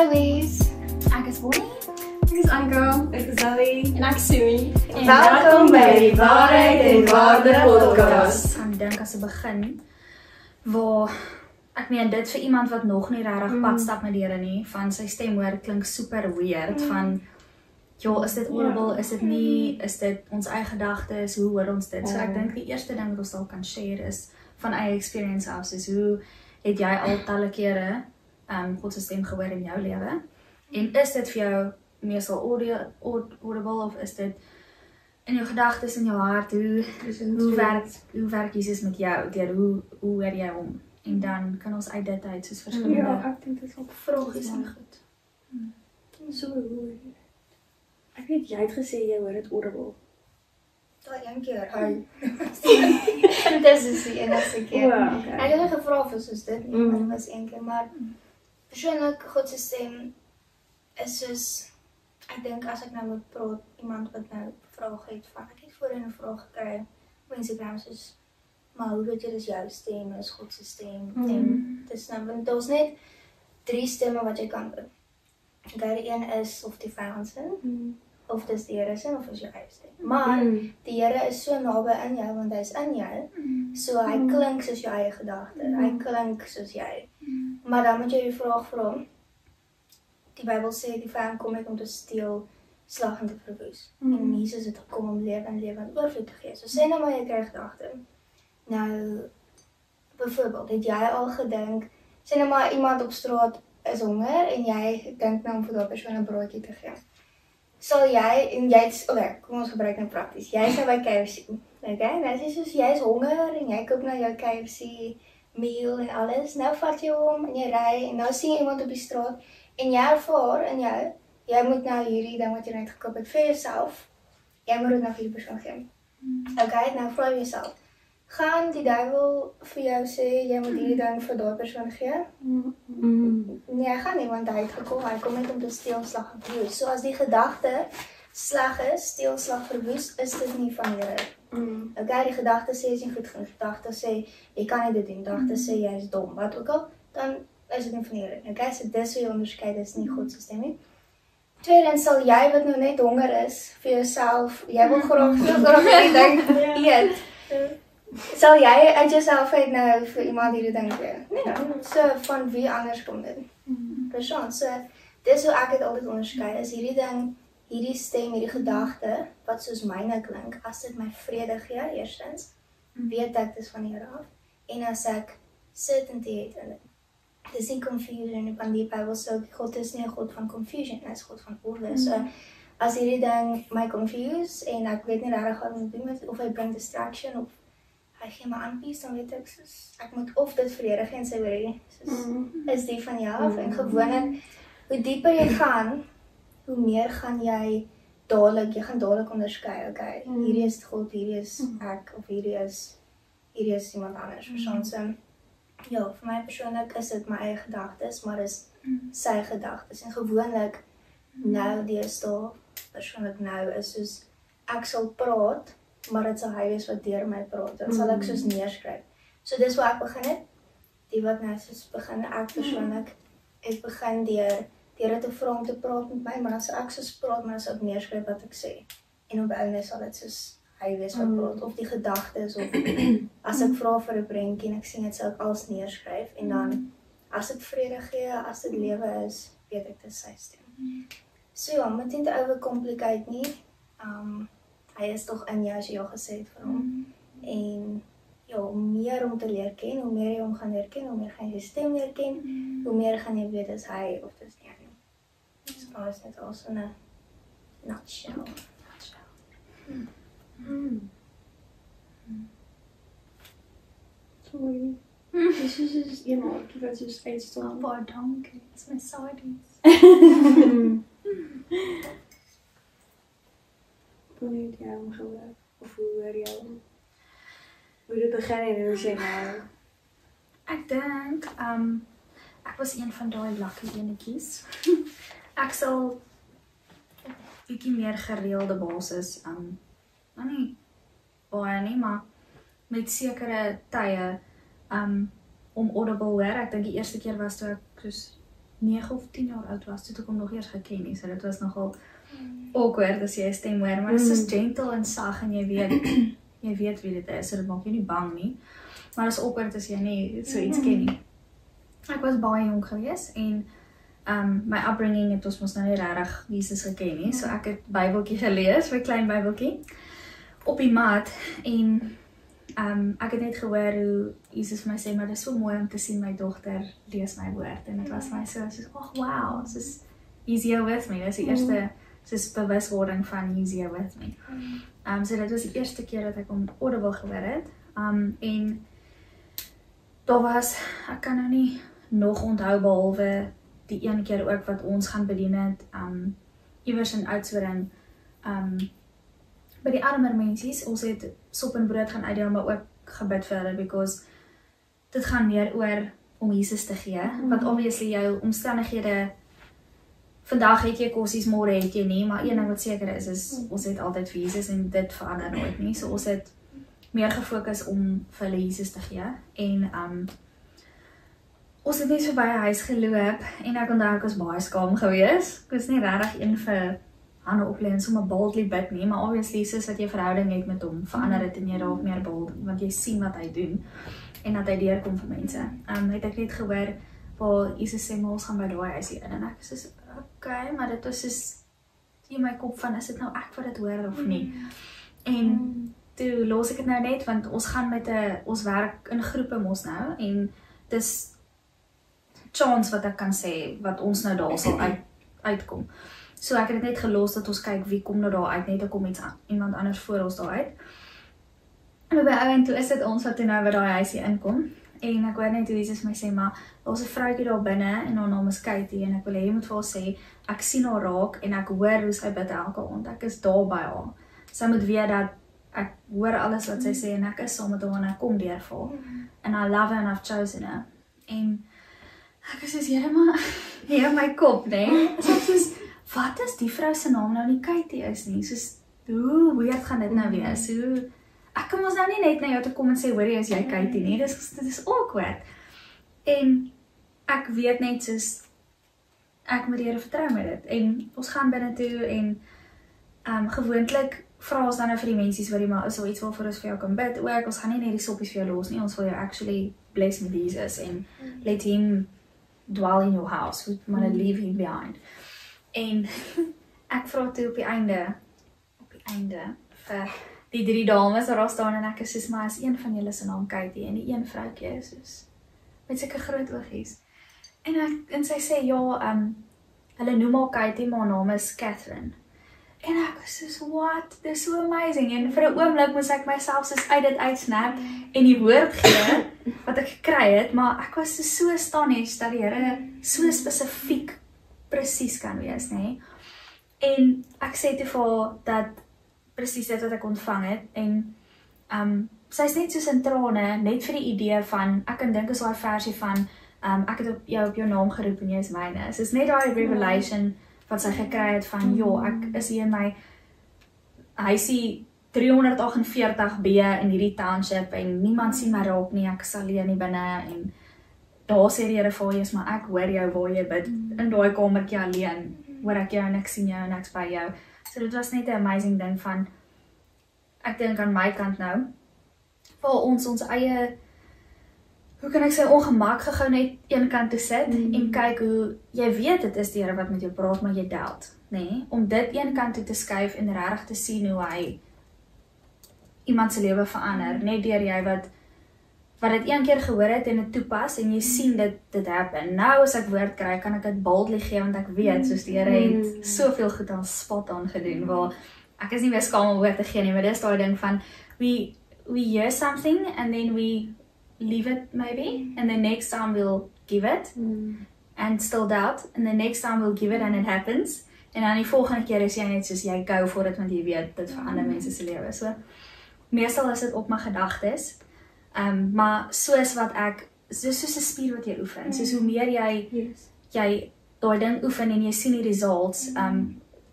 Louise. Ek is Bonnie. Ek is Anko. Ek is Zoe. En ek is Suri. En welkom by die Waarheid en Waarde podcast. Ek dink as 'n begin waar ek meen dit vir iemand wat nog nie regtig pad stap met die Here nie, van sy stem hoor klink super weird van ja, is dit audible, is dit nie, is dit ons eie gedagtes, hoe hoor ons dit? So ek dink die eerste ding wat ons dalk kan share is van eie experience af, soos hoe het jy al talle kere God se stem gehoor in jou lewe? En is dit vir jou meestal audible of is dit in jou gedagtes, in jou hart, hoe werk Jesus met jou, deur hoe hoor jy hom? En dan kan ons uit dit uit soos verskillende Ek dink dit is ook vragies en goed. So hoe ek weet jy het gesê jy hoor dit audible. Daai een keer. Dis is die enigste keer. Wow, okay. Ek het nie gevra of soos dit nie, maar dit was een keer. Maar persoonlik, God se stem is soos, ek dink as ek nou moet praat, iemand wat nou vraag het van, ek het voorheen 'n vraag gekry op Instagram, soos, maar hoe weet jy dis jou stem, is God se stem? En dis nou, want daar's net 3 stemme wat jy kan doen. Die een is of die vyand se, of dis die Here se, of is jou eie stem. Maar die Here is so naby in jou, want hy's in jou, so hy klink soos jou eie gedagte, hy klink soos jy. Maar dan moet jy die vraag vra, die Bybel sê die vyand kom net om te steel, slag en te verwoes. En Jesus het gekom om lewe en oorvloed te gee. So sê nou maar jy kry gedagte. Nou, byvoorbeeld, het jy al gedink, sê nou maar iemand op straat is honger en jy dink nou om vir daardie persoon 'n broodjie te gee. Sal jy, en jy's, kom ons gebruik nou prakties, jy's nou by KFC, nou as jy soos, jy's honger en jy koop nou jou KFC meal en alles, nou vat jy hom en jy ry en nou sien jy iemand op die straat en jy ervaar in jou, jy moet nou hierdie ding wat jy net gekoop het vir jouself, jy moet dit nou vir die persoon gee. Nou vra jy jouself, gaan die duiwel vir jou sê, jy moet hierdie ding vir daai persoon gee? Nee, hy gaan nie, want hy het gekom, hy kom net om te steel, slag en verwoes. So as die gedagte sleg is, steel, slag, verwoes, is dit nie van die Here. Die gedagte sê, is nie goed genoeg, gedagte sê, jy kan nie dit doen, gedagte sê, jy is dom, wat ook al, dan is dit nie van die Here. So dis hoe jy onderskei, dis nie God se stem nie. Tweedens sal jy wat nou net honger is, vir jouself, jy wil graag hierdie ding eet, sal jy uit jouself uit nou vir iemand hierdie ding gee? Nee, so van wie anders kom dit? Persoon, so dis hoe ek het altyd onderskei, is hierdie ding, hierdie stem, hierdie gedagte, wat soos myne klink, as dit my vrede gee, eerstens, weet ek dis van die Here af, en as ek certainty het in dit. Dis nie confusion, want die Bybel sê, God is nie 'n God van confusion, hy is God van orde, so as hierdie ding my confuse, en ek weet nie regtig wat om te doen met, of hy bring distraction, of hy gee my aan peace, dan weet ek, soos, ek moet of dit vrede gee en sê, hoorie, is die van jou af, en gewoonlik, hoe dieper jy gaan, hoe meer gaan jy dadelik onderskei, hierdie is God, hierdie is ek, of hierdie is iemand anders, persoon, so, ja, vir my persoonlik is dit my eie gedagtes, maar is sy gedagtes, en gewoonlik, nou, deesdae, persoonlik nou, is soos, ek sal praat, maar dit sal hy wees wat deur my praat, dit sal ek soos neerskryf. So dis waar ek begin het, die wat nou soos begin, ek persoonlik, ek begin deur dit te vra om te praat met my, maar dan sal ek soos praat, maar dan sal ek neerskryf wat ek sê, en op die einde sal dit soos hy wees wat praat, of die gedagtes, of as ek vra vir 'n prentjie, en ek sien dit, sal ek alles neerskryf, en dan, as dit vrede gee, as dit lewe is, weet ek dis sy stem. So ja, moet nie te overcomplicate nie, hy is toch in jou as jy al gesê het vir hom. En ja, hoe meer om te leer ken, hoe meer jy hom gaan leer ken, hoe meer gaan jy sy stem leer ken, hoe meer gaan jy weet is hy of dis nie hy nie. So is net als in 'n nutshell. Sorry. Dis is een haartjie wat soos uitstaan. Baie dankie, dis my sidies. Hoe het jy hom gehoor? Of hoe hoor jy hom? Hoe dit begin en hoe sê nou? Ek dink, ek was een van daai lucky enetjies. Ek sal bietjie meer gereelde basis, nou nie baie nie, maar met sekere tye, om audible hoor. Ek dink die eerste keer was toe ek soos 9 of 10 jaar oud was, toe ek hom nog eers geken nie, so dit was nogal awkward as jy 'n stem hoor, maar dit is gentle en sag en jy weet wie dit is, so dit maak jou nie bang nie, maar dit is awkward as jy nie so iets ken nie. Ek was baie jong gewees en my upbringing het ons mos nou nie regtig Jesus geken nie, so ek het Bybeltjie gelees, my klein Bybeltjie, op die mat en ek het net gehoor hoe Jesus my sê, maar dit is so mooi om te sien my dogter lees my woord en dit was my so, oh wow, he's here with me, dit is die eerste soos bewuswording van he's here with me. So dit was die eerste keer dat ek hom audible gehoor het, en daar was, ek kan nou nie nog onthou behalwe die een keer ook wat ons gaan bedien het, iewers in Oudtshoorn, by die armer mensies, ons het sop en brood gaan uitdeel, maar ook gebid vir hulle, because dit gaan meer oor om Jesus te gee, want obviously jou omstandighede, vandag het jy kosies, môre het jy nie, maar een ding wat seker is ons het altyd vir Jesus en dit verander nooit nie, so ons het meer gefokus om vir hulle Jesus te gee, en ons het net so by 'n huis geloop, en ek onthou ek was baie skaam gewees, ek was nie regtig een vir hande oplê en sommer boldly bid nie, maar obviously soos wat jy verhouding het met hom, verander dit en jy raak meer bold, want jy sien wat hy doen, en dat hy deurkom vir mense. Het ek net gehoor, waar Jesus sê, maar ons gaan by daai huisie in, en ek is okay, maar dit was soos, in my kop van, is dit nou ek wat dit hoor of nie? En toe los ek het nou net, want ons gaan met ons werk in groepe mos nou, en dis chance wat ek kan sê, wat ons nou daar sal uitkom. So ek het dit net gelos dat ons kyk wie kom nou daar uit, net kom iemand anders voor ons daar uit. En by ouend toe is dit ons wat toe nou by daai huisie inkom. En ek hoor net hoe Jesus my sê, maar daar's 'n vroutjie daar binne en haar naam is Katie en ek wil hê jy moet vir haar sê, ek sien haar raak en ek hoor hoe sy bid elke aand. Ek is daar by haar. Sy moet weet dat ek hoor alles wat sy sê en ek is saam met haar en ek kom deur vir haar. And I love her and I've chosen her. En ek is soos, Here, maar hier in my kop, nee. Soos, wat is die vrou se naam nou nie Katie is nie? Soos, hoe weird gaan dit nou wees? Ek kan ons nou nie net na jou te kom en sê, hoorie, is jy Katie nie? Dit is awkward. En ek weet net soos, ek moet die Here vertrou met dit. En ons gaan binne toe en gewoonlik vra ons dan nou vir die mensies wat die maar is al iets waarvoor ons vir jou kan bid. Ook, ons gaan nie net die soppies vir jou los nie, ons wil jou actually bless met Jesus en let him dwell in your house, we want to leave him behind. En ek vra toe op die einde vir die 3 dames wat daar staan en ek is soos, maar is een van julle se naam Katie en die een vroukie is soos met sulke groot oogies. En sy sê ja, hulle noem haar Katie, maar haar naam is Catherine. En ek was soos, what? Dit is so amazing. En vir 'n oomblik moes ek myself soos uit dit uitsnap en die woord gee wat ek gekry het, maar ek was so astonished dat die Here so spesifiek presies kan wees, nê? En ek sê te vir haar dat presies dit wat ek ontvang het en sy is net soos in trane, net vir die idee van, ek kan dink is haar versie van ek het jou op jou naam geroep en jy is myne. So is net daai revelation wat sy gekry het van, ek is hier in my huisie 348B in hierdie township en niemand sien my raak nie, ek is alleen nie binne en daar sê die Here vir jou, maar ek hoor jou waar jy bid, in daai kamertjie alleen, hoor ek jou en ek sien jou en ek's by jou. So dit was net 'n amazing ding van, ek dink aan my kant nou, waar ons eie, hoe kan ek sê, ongemak gegou net een kant toe sit en kyk hoe, jy weet dit is die Here wat met jou praat, maar jy doubt, nee? Om dit een kant toe te skuif en regtig te sien hoe hy iemand se lewe verander, net deur jy wat dit een keer gehoor het en dit toepas en jy sien dit happen. Nou as ek woord kry, kan ek dit boldly gee want ek weet soos die Here het soveel goed aan spot aan gedoen waar ek is nie meer skaam om woord te gee nie, maar dis daai ding van we hear something and then we leave it maybe and the next time we'll give it and still doubt and the next time we'll give it and it happens en dan die volgende keer is jy net soos jy go for it want jy weet dit verander mense se lewe. So meestal is dit op my gedagtes. Maar soos wat ek, soos 'n spier wat jy oefen, soos hoe meer jy daai ding oefen en jy sien die results,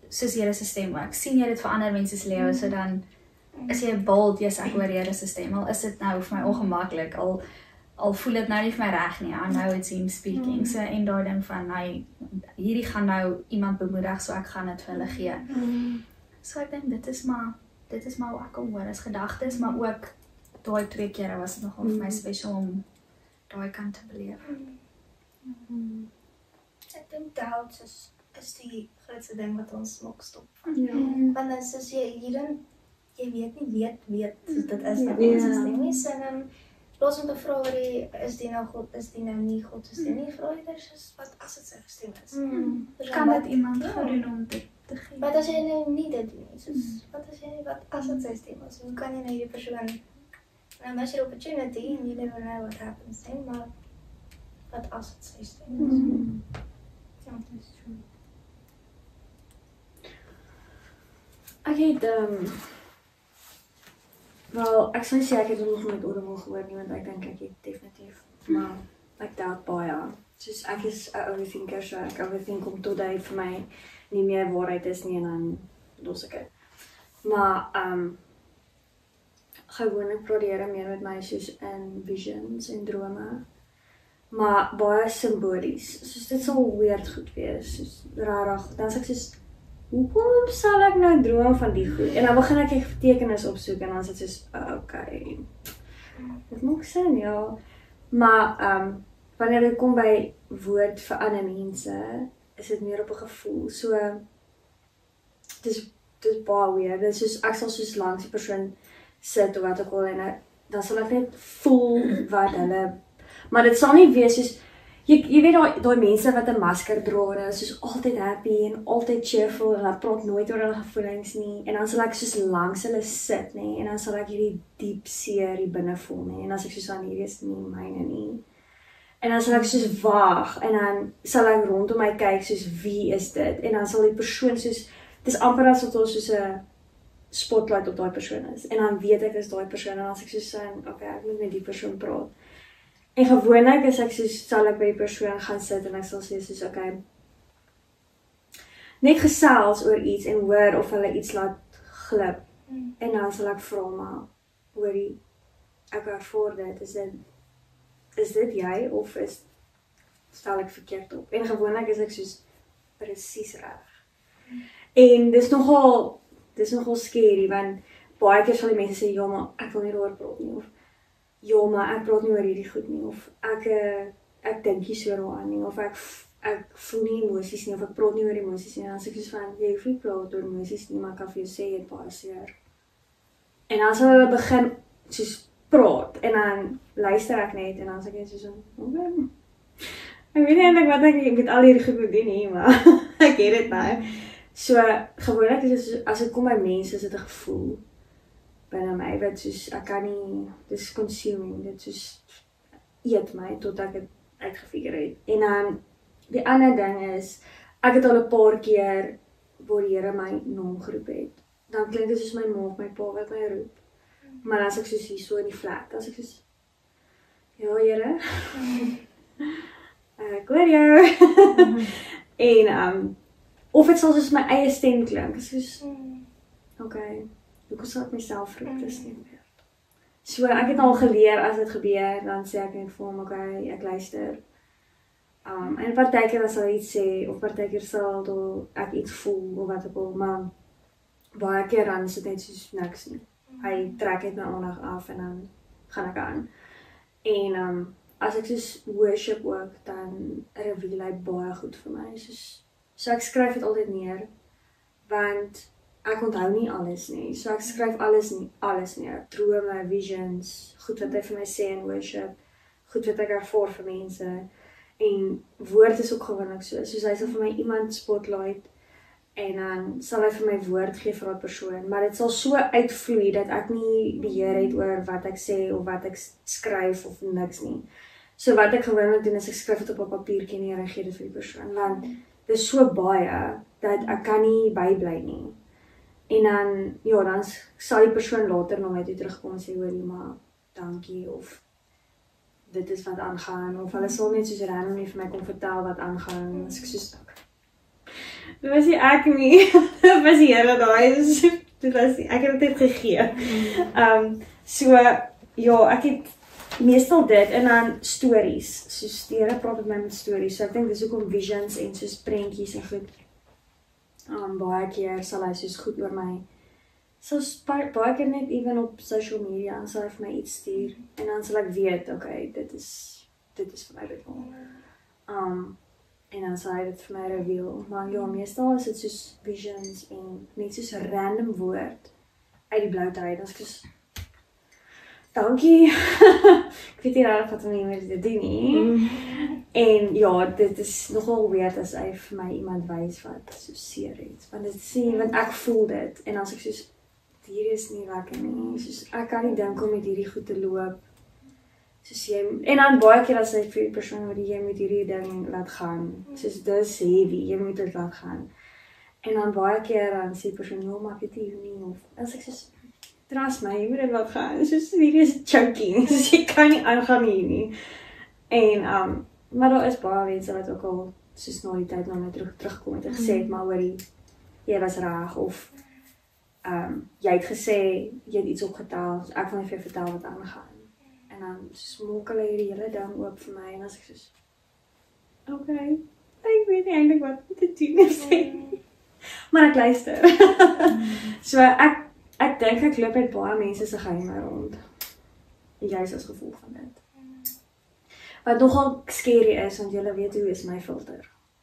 soos Here se stem ook, sien jy dit verander mense se lewe, so dan is jy bold, yes, ek hoor Here se stem, al is dit nou vir my ongemaklik, al al voel dit nou nie vir my reg nie, I know it's him speaking, so en daai ding van, hierdie gaan nou iemand bemoedig, so ek gaan dit vir hulle gee. So ek dink, dit is maar hoe ek kom hoor as gedagtes, maar ook, daai 2 kere was dit nogal vir my special om daai kant te beleef. Ek dink doubts is die grootste ding wat ons maak stop. Ja. Want as jy weet nie, weet, soos dit is met ons systeem nie, so los om te vra wat is die nou God, is die nou nie God, is die nie, vra jy dus wat as het sy systeem is. Kan dit iemand gou doen om dit te gee? Wat as jy nou nie dit doen nie, soos, wat as het sy systeem is, hoe kan jy nou die persoon, nou mis jy die opportunity, en you never know what happens then, maar wat as het sy systeem is. Ja, dat is true. Ek het, wel, ek sal nie sê ek het nog nooit Audible gehoor nie, want ek dink ek het definitief, maar ek doubt baie. Soos ek is 'n overthinker, so ek overthink om tot hy vir my nie meer waarheid is nie, en dan los ek dit. Maar, gewoonlik praat die Here meer met my soos in visions en drome, maar baie simbolies. Soos dit sal weird goed wees, soos rarig, dan sê ek soos, hoekom sal ek nou droom van die goed? En dan begin ek betekenis opsoek en dan is dit soos, okay, dit maak sin, ja. Maar, wanneer dit kom by woord vir ander mense, is dit meer op 'n gevoel. So, dit is baie weird. Dit is soos, ek sal soos langs die persoon sit of wat ook al, en dan sal ek net voel wat hulle, maar dit sal nie wees soos, jy weet daai mense wat 'n masker dra, hulle is soos altyd happy en altyd cheerful, en hulle praat nooit oor hulle gevoelens nie, en dan sal ek soos langs hulle sit, nee, en dan sal ek hierdie diep seer hier binne voel, nee, en dan sal ek soos aan hierdie is nie myne nie, en dan sal ek soos waag, en dan sal ek rondom my kyk soos wie is dit, en dan sal die persoon soos, dit is amper asof ons soos 'n spotlight op daai persoon is, en dan weet ek is daai persoon, en dan as ek soos sê, okay, ek moet met die persoon praat. En gewoonlik is ek soos, sal ek by die persoon gaan sit en ek sal sê soos, okay, net gesels oor iets en hoor of hulle iets laat glip. En dan sal ek vra, maar hoorie, ek ervaar dit, is dit jy of stel ek verkeerd op? En gewoonlik is ek soos presies reg. En dis nogal scary, want baie keer sal die mense sê, ja, maar ek wil nie daaroor praat nie, of ja, maar ek praat nie oor hierdie goed nie, of ek dink nie so daaraan nie, of ek voel nie emosies nie, of ek praat nie oor emosies nie, en dan sê ek soos van, jy hoef nie praat oor emosies nie, maar ek kan vir jou sê, jy het baie seer. En dan sal hulle begin soos praat, en dan luister ek net, en dan sê ek soos, okay, ek weet nie eintlik wat ek met al hierdie goed moet doen nie, maar ek het dit nou. So, gewoonlik is dit, as ek kom by mense, is dit 'n gevoel binne my, wat soos, ek kan nie, dit is consuming, dit soos, eet my, tot ek het uitgefigure het. En dan, die ander ding is, ek het al 'n paar keer, waar die Here my naam geroep het, dan klink dit soos my ma of my pa wat my roep. Maar as ek soos hier so in die flat, as ek soos, ja Here, ek hoor jou. En, of het sal soos my eie stem klink, soos, okay, hoekom sal ek myself roep, dis nie meer. So, ek het al geleer, as dit gebeur, dan sê ek net vir hom, okay, ek luister. En partykeer sal hy iets sê, of partykeer sal ek iets voel, of wat ek wil, maar baie keer dan is dit net soos niks nie. Hy trek het my aandag af, en dan gaan ek aan. En, as ek soos worship ook, dan reveal hy baie goed vir my, so ek skryf dit altyd neer, want ek onthou nie alles nie, so ek skryf alles neer, drome, visions, goed wat hy vir my sê in worship, goed wat ek ervaar vir mense, en woord is ook gewoonlik soos hy sal vir my iemand spotlight, en dan sal hy vir my woord gee vir die persoon, maar dit sal so uitvloei, dat ek nie beheer het oor wat ek sê, of wat ek skryf, of niks nie. So wat ek gewoonlik doen, is ek skryf dit op 'n papiertjie en ek gee dit vir die persoon, want dit is so baie, dat ek kan nie bybly nie. En dan, ja, dan sal die persoon later na my toe terugkom en sê, hoorie, maar dankie, of dit is wat aangaan, of hulle sal net soos random nie vir my kom vertel wat aangaan, as ek soos, dit was nie ek nie, dit was die Here daai, ek het dit gegee. So, ja, ek het meestal dit en dan stories. Soos die Here praat met my met stories. So ek dink dis hoekom visions en soos prentjies en goed. Baie keer sal hy soos goed oor my. Soos baie keer net even op social media en sal hy vir my iets stuur en dan sal ek weet, okay, dit is vir my dit wel. En dan sal hy dit vir my reveal. Maar ja, meestal is dit soos visions en net soos 'n random woord uit die blou tyd. Dan is ek soos dankie. Ek weet nie regtig wat om hiermee te doen nie. En ja, dit is nogal weird as hy vir my iemand wys wat so seer het. Want dit sien, want ek voel dit en as ek soos hier is nie lekker nie. Soos ek kan nie dink om met hierdie goed te loop. Soos jy en dan baie keer as hy vir die persoon wat jy moet hierdie ding laat gaan. Soos dis heavy, jy moet dit laat gaan. En dan baie keer dan sê die persoon, "Ja, maar ek het nie of as ek soos trust my, jy moet dit laat gaan. Soos hierdie is choking. Soos jy kan nie aangaan hier nie. En maar daar is baie mense wat ook al soos na die tyd na my terugkom het en gesê het, maar hoorie, jy was reg of jy het gesê jy het iets opgetel, so ek wil net vir jou vertel wat aangaan. En dan smok hulle hierdie hele ding oop vir my en as ek soos okay, ek weet nie eintlik wat om te doen. Maar ek luister. So ek dink ek loop met baie mense se geheime rond. Juist as gevolg van dit. Wat nogal scary is, want julle weet hoe is my filter.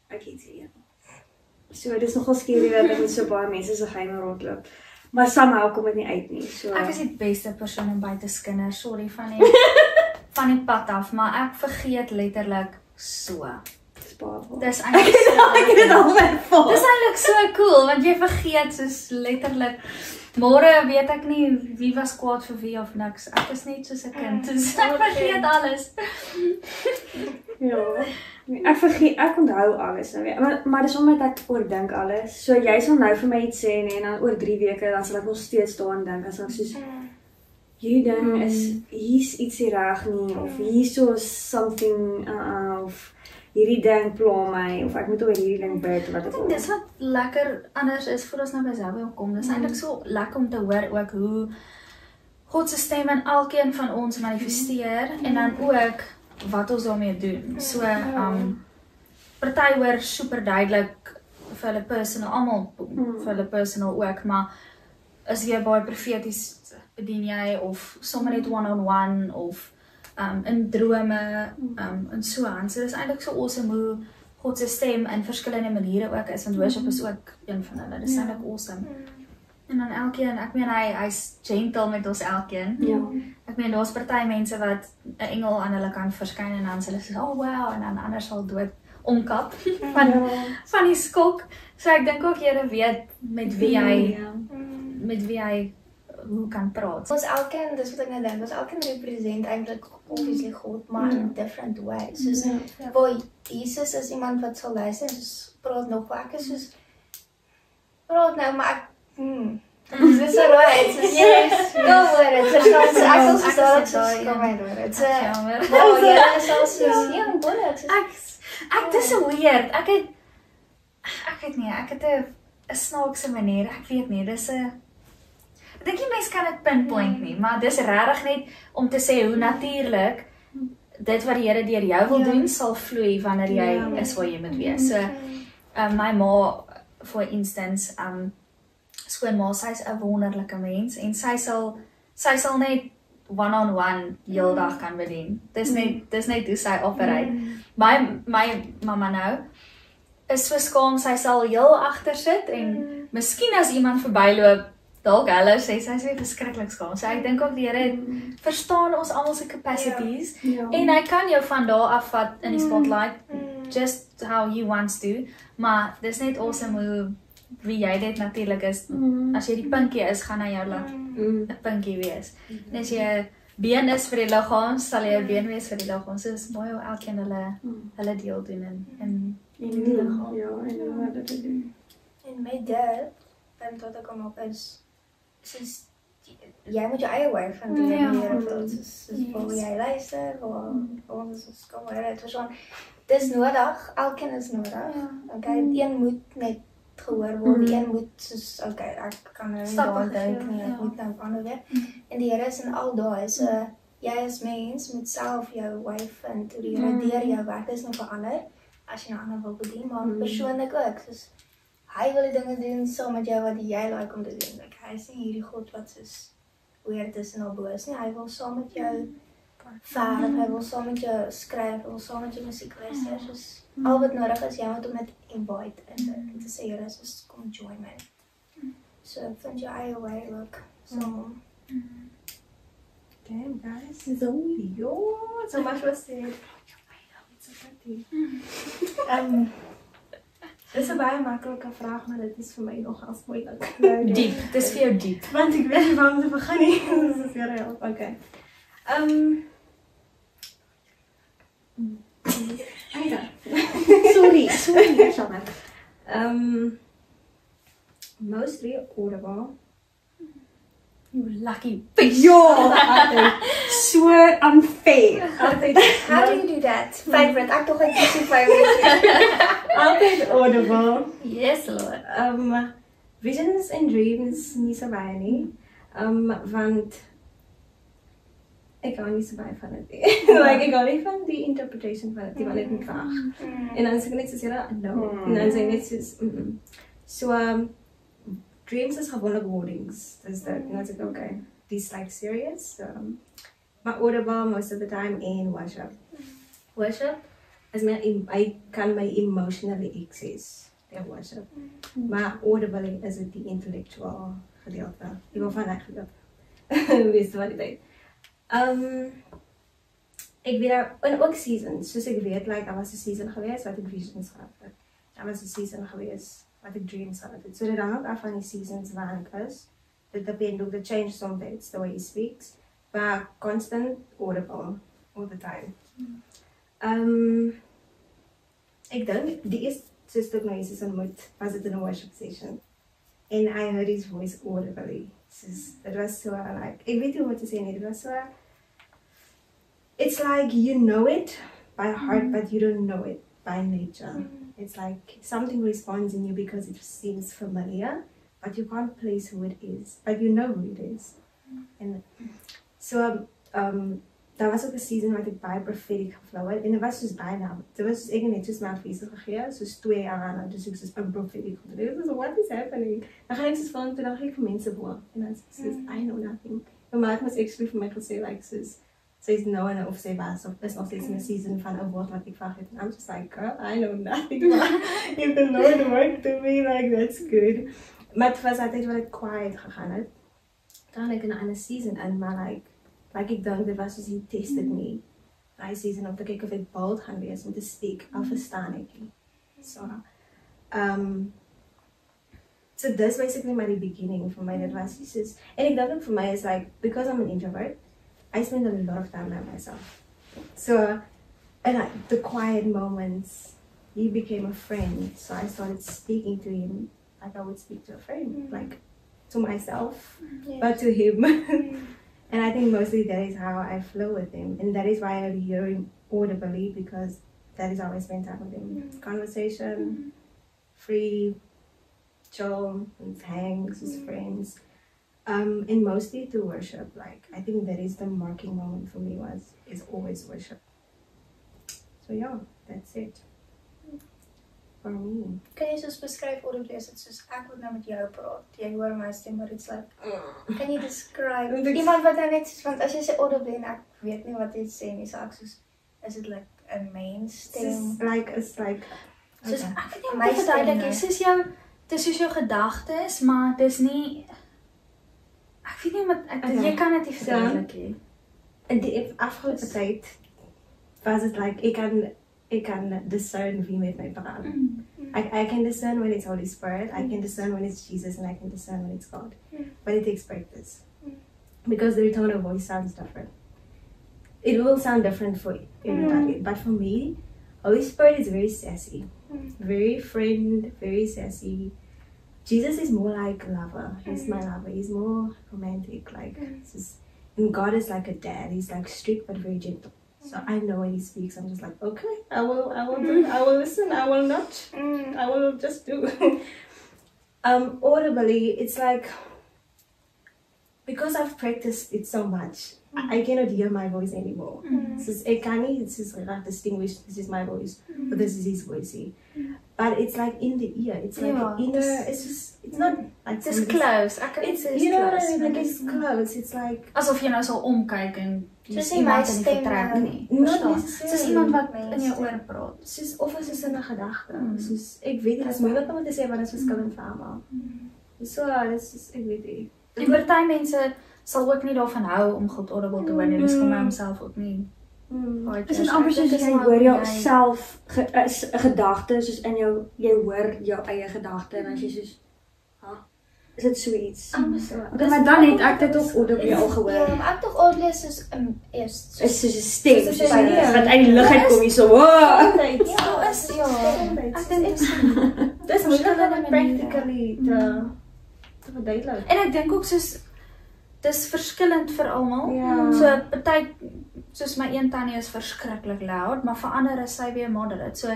Ek het hier. So dit is nogal scary dat ek met so baie mense se geheime rondloop. Maar somehow kom dit nie uit nie. So Ek is die beste persoon om by te skinder, sorry van die pad af, maar ek vergeet letterlik so. dis baie waar. Dis eintlik so. Ek het dit al ervaar. Dis eintlik so cool want jy vergeet soos letterlik môre weet ek nie wie was kwaad vir wie of niks. Ek is net soos 'n kind. Dus ek vergeet alles. Ja. Ek onthou alles nou weer. Maar dis omdat ek oordink alles. So jy sal nou vir my iets sê en dan oor 3 weke dan sal ek nog steeds daaraan dink as ek soos hierdie ding is hier's ietsie reg nie of hierso something of hierdie ding pla my of ek moet oor hierdie ding bid wat Ek dink dis wat lekker anders is voor ons nou by Zelwe kom. Dis eintlik so lekker om te hoor ook hoe God se stem in elkeen van ons manifesteer en dan ook wat ons daarmee doen. So party hoor super duidelik vir hulle personal, almal vir hulle personal ook, maar is jy baie profeties bedien jy of sommer net one-on-one of in drome en so aan. So dis eintlik so awesome hoe God se stem in verskillende maniere ook is, want worship is ook een van hulle. Dis eintlik awesome. En dan elkeen, ek meen hy's gentle met ons elkeen. Ja. Ek meen daar's party mense wat 'n engel aan hulle kan verskyn en dan hulle sê, "Oh wow," en dan anders sal dood omkap van die skok. So ek dink ook Here weet met wie hy hoe kan praat. Ons elkeen, dis wat ek nou dink, ons elkeen represent eintlik obviously God, maar in different ways. Soos waar Jesus is iemand wat sal luister en soos praat nog waar ek is soos praat nou, maar ek dis so right. Yes. Go for it. Ek sal soos kom maar hoor. Dit's jammer. Oh, ja, is al soos ja, bonus. Ek dis so weird. Ek het 'n snaakse manier. Ek weet nie, dis 'n ek dink die mens kan dit pinpoint nie, maar dis regtig net om te sê hoe natuurlik dit wat die Here deur jou wil doen sal vloei wanneer jy is waar jy moet wees. So my ma for instance skoonma, sy's 'n wonderlike mens en sy sal net one-on-one heeldag kan bedien. Dis net hoe sy operate. My mamma nou is so skaam, sy sal heel agter sit en miskien as iemand verbyloop dalk hulle sê sy is verskriklik skaam. So ek dink ook die Here verstaan ons almal se capacities en hy kan jou van daar af vat in die spotlight just how he wants to. Maar dis net awesome hoe wie jy dit natuurlik is. As jy die pinkie is, gaan hy jou laat 'n pinkie wees. En as jy 'n been is vir die liggaam, sal jy 'n been wees vir die liggaam. So dis mooi hoe elkeen hulle deel doen en die liggaam. Ja, en hoe dit doen. En my dad, dan tot ek kom op is soos jy moet jou eie way van die Here voel. Soos waar jy luister, waar ons kom maar dit was gewoon dis nodig, elkeen is nodig. Okay, een moet net gehoor word, een moet soos okay, ek kan nou nie daar dink nie, ek moet nou ander weer. En die Here is in al daai, so jy as mens moet self jou way vind hoe die Here deur jou werk. Dis nie verander as jy 'n ander wil bedien, maar persoonlik ook. Soos hy wil die dinge doen saam met jou wat jy like om te doen. Like, hy is nie hierdie God wat soos weer tussen al bo is nie. Hy wil saam met jou vaar, hy wil saam met jou skryf, hy wil saam met jou musiek luister. Soos al wat nodig is, jy moet hom net invite en te sê, Here, soos kom join my. So vind jou eie way ook. Damn, guys. So much was said. Dis 'n baie maklike vraag, maar dit is vir my nogals moeilik. Diep, dis vir jou diep. Want ek weet nie waar om te begin nie. Dis is weer heel. Okay. Sorry, Shanna. Mostly Audible. You lucky bitch. Ja, so unfair. Altyd How do you do that? Favorite, ek tog ek is die favorite. altyd Audible. Yes, Lord. Visions and dreams nie so baie nie. Want ek hou nie so baie van dit nie. Like ek hou nie van die interpretation van dit, wat ek moet vraag. En dan sê ek net soos Here, no. En dan sê ek net soos So dreams is gewoonlik wordings. Dis dit. En dan sê ek okay, these like serious. Maar Audible most of the time in worship. Worship is my I kan my emotionally access deur worship. Maar Audible is dit die intellectual gedeelte. Ek wil van ek gedeelte. Weet wat ek dink. Ek weet en ook seasons, soos ek weet, like, daar was 'n season gewees wat ek visions gehad het. Daar was 'n season gewees wat ek dreams gehad het. So dit hang ook af van die seasons waar ek is. Dit depend op the change some days, the way he speaks. But constant Audible, all the time. Ek dink die eerste stuk nou Jesus ontmoet, was dit in 'n worship session. And I heard his voice audibly. It was so like, ek weet nie hoe om te sê nie, it was so, it's like you know it by heart, but you don't know it by nature. It's like something responds in you because it seems familiar, but you can't place who it is, but you know who it is. And so, daar was ook 'n season wat ek baie prophetic geflow het, en dit was soos bijna, dit was soos ek net soos my advies gegee, soos 2 jaar aan, en dus ek soos prophetic gedoen. Dit was what is happening? Dan gaan ek soos van, dan gaan ek vir mense boek, en dan soos, I know nothing. Maar my was actually vir my gesê, like, soos, sy's nou en of sy was, of is nog steeds in 'n season van 'n woord wat ek vraag het, en I'm just like, girl, I know nothing, maar if the Lord worked to me, like, that's good. Maar het was altyd wat ek quiet gegaan het. Dan ek in 'n ander season in, maar like ek dink dit was soos he tested me. Daai season om te kyk of ek bold gaan wees om te speak, al verstaan ek nie. So this basically my beginning for my dit was soos, en ek dink ook vir my is like, because I'm an introvert, I spend a lot of time by myself. So, and the quiet moments, he became a friend. So I started speaking to him like I would speak to a friend, like to myself, but to him. And I think mostly that is how I flow with him. And that is why I hear him audibly, because that is how I spend time with him. Conversation, free, chill, and hangs with friends. And mostly to worship. Like, I think that is the marking moment for me is always worship. So yeah, that's it. For me. Kan jy soos beskryf audibly as dit soos ek moet nou met jou praat. Jy hoor my stem, maar it's like, can you describe iemand wat nou net soos, want as jy sê audibly en ek weet nie wat jy sê nie, so ek soos, is it like 'n main stem? It's like Soos ek weet nie hoe om te verduidelik, dis soos jou gedagtes, maar dis nie, ek weet nie wat jy kan dit nie verduidelik nie. In die afgelope tyd was het like ek kan discern wie met my praat. I can discern when it's Holy Spirit, I can discern when it's Jesus, and I can discern when it's God. But it takes practice. Because the tone of voice sounds different. It will sound different for everybody, but for me, Holy Spirit is very sassy. Very friend, very sassy. Jesus is more like a lover. He's my lover. He's more romantic. Like, and God is like a dad. He's like strict but very gentle. So I know when he speaks, I'm just like, okay, I will do it. I will listen. I will not. I will just do. Audibly, it's like because I've practiced it so much, I cannot hear my voice anymore. So I can't distinguish this is my voice or this is his voice. But it's like in the ear. It's like inner. It's not like Dis close. Ek kan It's sê you know what I close, mean? maar Like dis it's close. It's like asof jy nou sal omkyk en Soos jy nie my iemand in die stem vertrek nou. nie. Not Verstaan? necessarily. Soos iemand wat My in jou stem. oor praat. soos of is dit 'n gedagte. Soos ek weet dit is moeilik om te sê want dit is verskillend vir almal. So dis is ek weet nie. En party mense sal ook nie daarvan hou om God audible te hoor nie. Dis kom hy homself ook nie. baie Dit keer. is amper Ek dink soos dis jy maar hoor hoe jouself gedagtes soos in jy hoor jou eie gedagte en as jy soos is dit so iets? Okay, maar dan het ek dit op audible al gehoor. Ja, maar ek tog audible is eers Is soos 'n stem, Soos 'n soos stem. wat uit die lug uitkom hier so. Wow. Ja, is Ek dink dis moeilik om dit practically te verduidelik. En ek dink ook soos dis verskillend vir almal. Ja. So party soos my een tannie is verskriklik loud, maar vir ander is sy weer moderate. So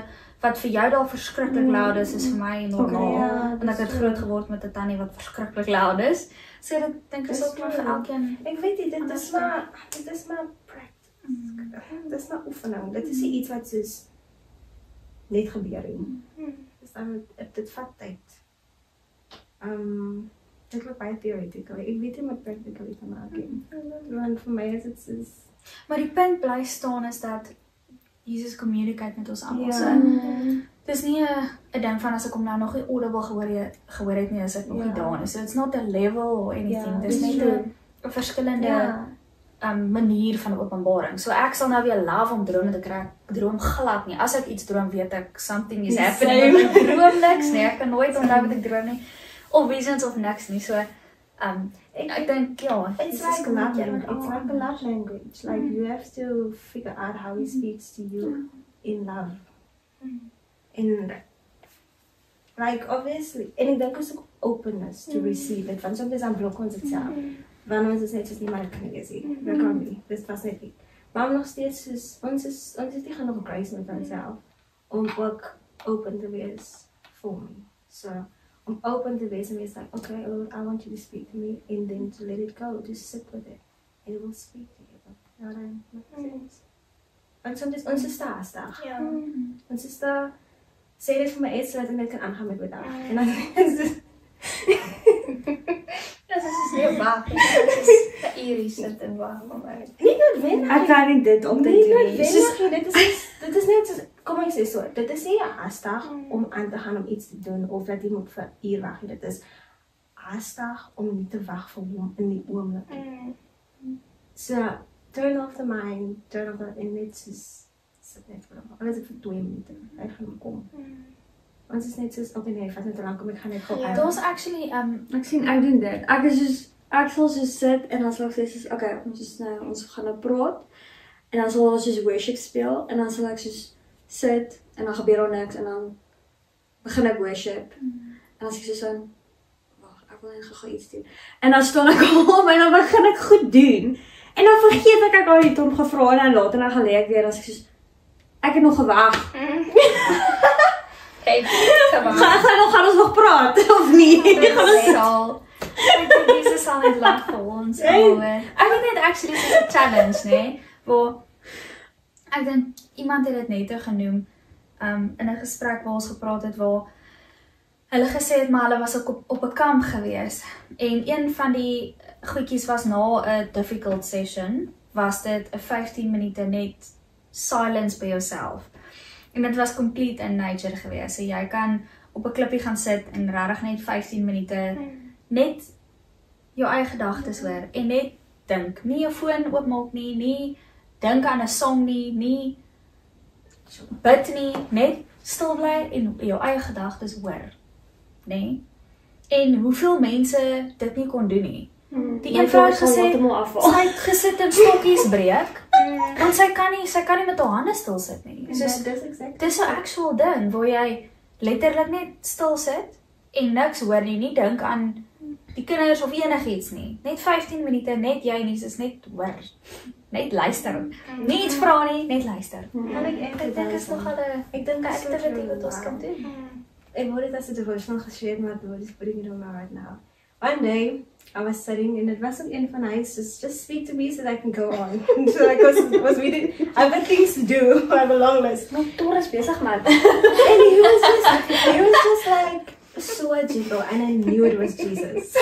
wat vir jou dalk verskriklik loud is vir my normaal. Okay, ja, Want ek het dis groot geword met 'n tannie wat verskriklik loud is. So ek dink is Dis ook maar vir true. elkeen. Ek weet nie, dit Anders is maar practice. Dit is maar oefening. Dit is nie iets wat soos net gebeur nie. Dis dan dit vat tyd. Dit klink baie theoretical. Ek weet nie met practically te maak nie. Want vir my is dit soos Maar die punt bly staan is dat Jesus communicate met ons almal. Ja. So dis nie 'n ding van as ek hom nou nog nie audible gehoor het nie, is ek nog nie daar nie. So it's not a level or anything. Dis dis net true. 'n verskillende manier van openbaring. So ek sal nou weer love om drome te kry. Ek droom glad nie. As ek iets droom, weet ek something is happening. Ek droom niks nie. Ek kan nooit onthou wat ek droom nie. Of visions of niks nie. So ek dink ja, It's like a love language. It's like a love language. Like you have to figure out how he speaks to you in love. And like obviously, en ek dink is ook openness to receive it. Want soms dan blok ons dit self. Want ons is net soos nie maar kan nie sien. Dit kan nie. Dit was net nie. Maar nog steeds soos ons is nie genoeg grace met onsself om ook open te wees vir my. So om open te wees en wees like, okay, Lord, I want you to speak to me, and then to let it go, just sit with it, and it will speak to you. You know what I mean? Want soms ons is daar haastig. Ja. Ons is daar, sê dit vir my iets, sodat ek net kan aangaan met my dag. En dan is dit, Dis is nie wag nie. Dit is 'n uur sit en wag vir my. nie noodwendig. Ek kan nie dit op Nee, dit doen. noodwendig nie. Dit is net soos, kom ek sê so, dit is nie haastig om aan te gaan om iets te doen, of dat jy moet vir 'n uur wag. Dit is haastig om nie te wag vir hom in die oomblik. So, turn off the mind, turn off the, en net soos, sit net vir hom. Al is dit vir 2 minute, hy gaan hom kom. Ons is net soos, okay nee, vat net te lank om, ek gaan net gou uit. daar's actually Ek sien ek doen dit. Ek sal soos sit en dan sal ek sê soos okay, ons gaan nou praat en dan sal ons soos worship speel en dan sal ek soos sit en dan gebeur daar niks en dan begin ek worship. En dan sê ek soos van wag, ek wil net gou iets doen. En dan staan ek op en dan begin ek goed doen. En dan vergeet ek al die ton gevra en dan later dan gaan lê ek weer as ek soos ek het nog gewag. Kyk, Gaan ons nog praat of nie? Jesus sal net lag vir ons alweer. Ek het net actually so 'n challenge, nê, waar ek dink iemand het dit net genoem in 'n gesprek waar ons gepraat het waar hulle gesê het maar hulle was ook op 'n kamp gewees en een van die goedjies was na 'n difficult session was dit 'n 15 minute net silence by jouself. En dit was complete in nature gewees. So jy kan op 'n klippie gaan sit en regtig net 15 minute net jou eie gedagtes hoor en net dink. Nie jou foon oopmaak nie dink aan 'n song nie bid nie, net stil bly en jou eie gedagtes hoor. Nê? En hoeveel mense dit nie kon doen nie. Die een vrou het gesê sy het gesit en stokkies breek. Want sy kan nie met haar hande stil sit nie. Soos dis 'n actual ding waar jy letterlik net stil sit en niks hoor nie dink aan die kinders of enigiets nie. Net 15 minute, net jy nie, is net hoor. Net luister. Nie iets vra nie, net luister. En ek dink is nogal 'n activity wat ons kan doen. Ek word dit as 'n devotional geshare, maar dit is putting it on my right now. one day, I was sitting and it wasn't in van huis, just speak to me so that I can go on. So I was reading, I have things to do, I have a long list. My Torres bezig man. And he was just like, so gentle, and I knew it was Jesus.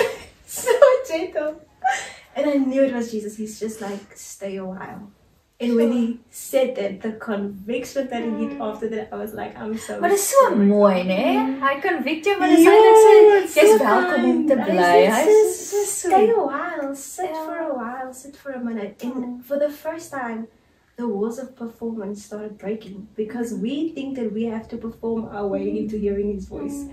So gentle. And I knew it was Jesus. He's just like, stay a while. And when he said that, the conviction that he hit after that, I was like, I'm so Maar dit is so sorry. mooi, né? Hy convict jou, maar dit is eintlik so jy's welkom om te bly. Hy's so Stay sweet. a while, sit for a while, sit for a minute. And for the first time, the walls of performance started breaking because we think that we have to perform our way into hearing his voice.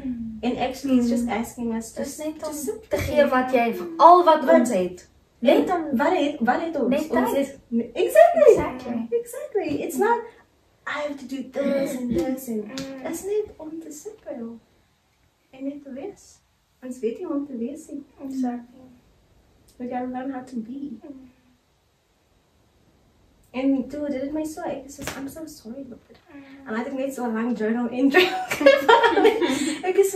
And actually, he's just asking us to Dis net om sit te gee wat jy al wat ons het. Net om wat het ons? Net Ons tyd. het- Exactly. Exactly. Exactly. It's not, I have to do this and this and it's net om te sit by hom. En net te wees. Ons weet nie om te wees nie. Exactly. We gotta learn how to be. En toe dit het my so, ek is I'm so sorry Lord. En ek het net so 'n lang journal entry. Ek is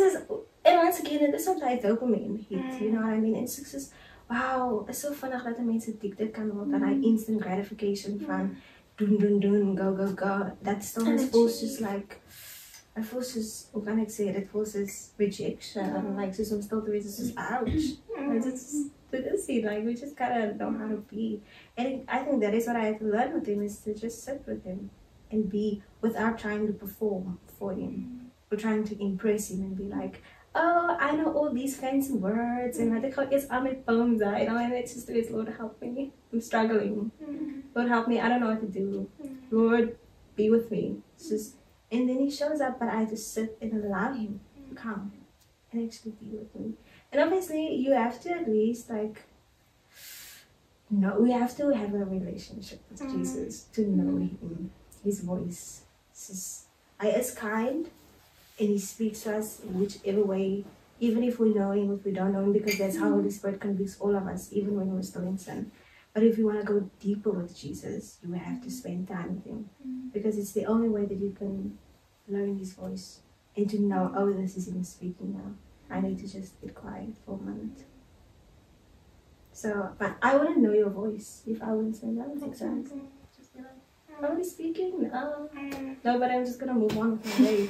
and once again, it is not like dopamine hit, you know what I mean? It's just, wow, it's so vinnig dat mense addicted kan word aan hy instant gratification van doen, go. That stillness feels just like, it feels just, hoe kan ek sê, it feels just rejection, like soos om stil te wees, is just ouch. It is like, we just gotta know how to be. And I think that is what I had to learn with him, is to just sit with him and be without trying to perform for him. Or trying to impress him and be like, oh, I know all these fancy words and I think it's on my phone, you know, and it's just, Lord help me. I'm struggling. Lord help me, I don't know what to do. Lord, be with me. It's just, and then he shows up, but I just sit and allow him to come and actually be with me. And obviously, you have to at least like, no, we have to have a relationship with Jesus to know him, his voice. It's just, he is kind and he speaks to us in whichever way, even if we know him, if we don't know him, because that's how Holy Spirit convicts all of us, even when we're still in sin. But if you want to go deeper with Jesus, you have to spend time with him, because it's the only way that you can learn his voice and to know, oh, this is him speaking now. I need to just get quiet for a moment. So, but I wouldn't know your voice if I wouldn't spend time with you. Just be like, are we speaking? No, but I'm just gonna move on with my day.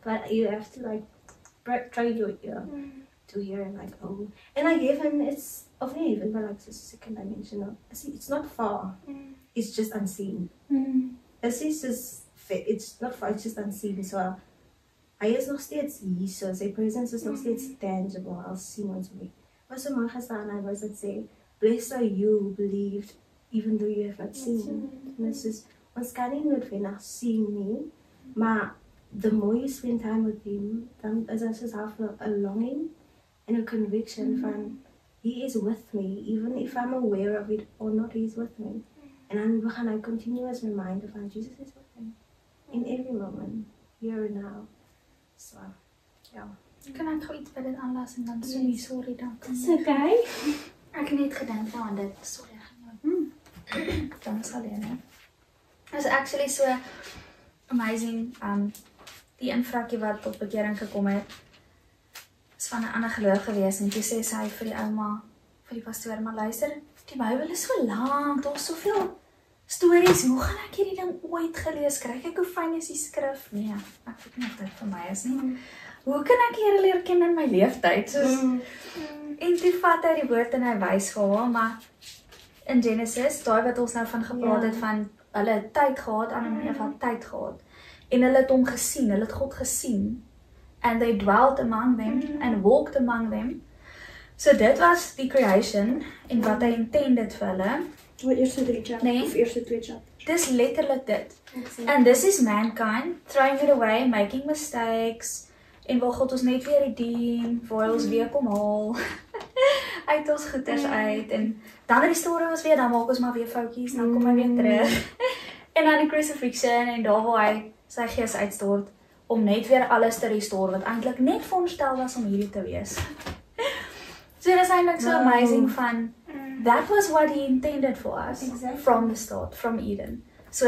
But you have to like try your ear to hear and like, oh, and like even it's often even but like the second dimension. It's not far. It's just unseen. It's not far. It's just unseen. So hy is nog steeds hier, so sy presence is nog steeds tangible. I'll see once a week. Was so mooi gestaan, hy was dat sê, blessed are you who believed even though you have not seen. En dit is, ons kan nie noodwendig sien nie, maar the more you spend time with him, dan is daar soos half a longing and a conviction van, he is with me, even if I'm aware of it or not, he is with me. En dan begin hy continuous reminder van, Jesus is with me. In every moment, here and now. So, ja. Kan ek gou iets by dit aanlas en dan sê nie sorry dan. Dis okay. Ek het net gedink aan dit. Sorry, ek gaan nou. Dan sal jy net. It's actually so amazing. Die een vroukie wat tot bekering gekom het, is van 'n ander geloof gewees en toe sê sy vir die ouma, vir die pastoor, maar luister, die Bybel is so lank, daar's soveel stories, hoe gaan ek hierdie ding ooit gelees kry? Kyk hoe fyn is die skrif. Nee, ek weet nie of dit vir my is nie. Hoe kan ek Here leer ken in my leeftyd? Soos en toe vat hy die woord en hy wys vir haar, maar in Genesis, daai wat ons nou van gepraat het van hulle het tyd gehad, Adam en Eva het tyd gehad. En hulle het hom gesien, hulle het God gesien. And they dwelt among them and walked among them. So dit was die creation en wat hy intended vir hulle. Wat eerste 3 chapters, Nee. of eerste 2 chapters. Dis letterlik dit. And this is mankind, throwing it away, making mistakes, en waar God ons net weer redeem, waar hy ons weer kom haal, uit ons goeders uit, en dan restore ons weer, dan maak ons maar weer foutjies, dan kom hy weer terug, en dan die crucifixion, en daar waar hy sy gees uitstort, om net weer alles te restore, wat eintlik net veronderstel was om hierdie te wees. So dit is eintlik so amazing van, that was what he intended for us, from the start, from Eden. So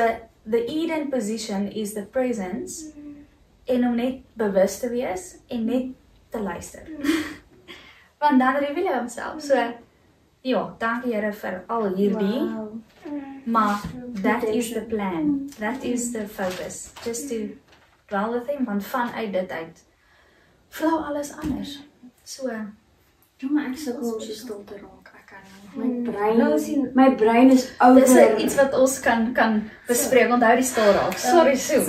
the Eden position is the presence, en om net bewus te wees en net te luister. Want dan reveal hy homself. So ja, dankie Here vir al hierdie. Wow. Maar that is the plan. That is the focus. Just to dwell with him, want vanuit dit uit flow alles anders. So, Ja, maar ek sukkel om so stil te raak. Ek kan nie. My brein is dis over. iets wat ons kan bespreek. Onthou die stil raak. Sorry, so.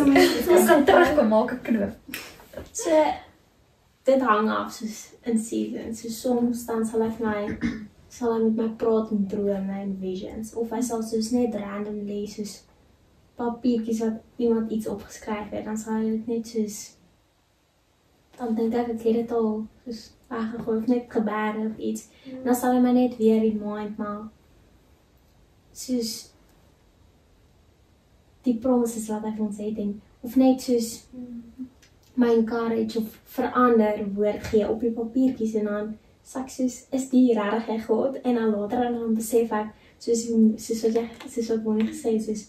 Ons kan terugkom, maak 'n knoop. So, dit hang af soos in seasons. So soms dan sal hy met my praat en drome en visions. Of hy sal soos net random lees soos papiertjies wat iemand iets opgeskryf het. Dan sal hy dit net soos, dan dink ek het dit al soos weggegooi of net gebeur of iets. En dan sal hy my net weer remind, maar soos die promises wat hy vir ons het en of net soos my encourage of verander woord gee op die papiertjies en dan sê ek soos, is die regtig hy God? En dan later dan besef ek, soos wat Bonnie gesê het, soos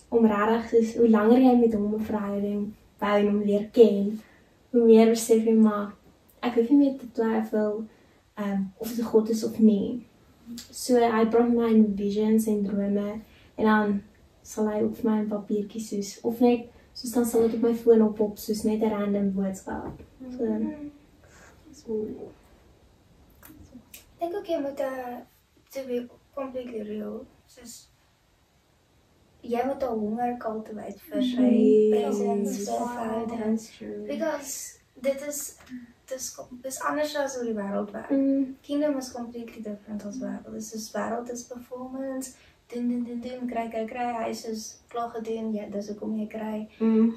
om regtig, soos hoe langer jy met hom 'n verhouding bou en hom leer ken, hoe meer besef jy maar, ek hoef nie meer te twyfel of dit God is of nie. So hy bring my in visions en drome en dan sal hy ook vir my 'n papiertjie soos, of net, soos dan sal dit op my foon op soos net 'n random boodskap. So, Ek dink ook jy moet to be completely real. Soos jy moet 'n honger cultivate vir sy presence, vir verhouding. That's true. Because dis anders as hoe die wêreld werk. Kingdom is completely different as wêreld. Dis soos wêreld is performance, doen, kry, hy is soos klaar gedoen, ja, dis hoekom jy kry.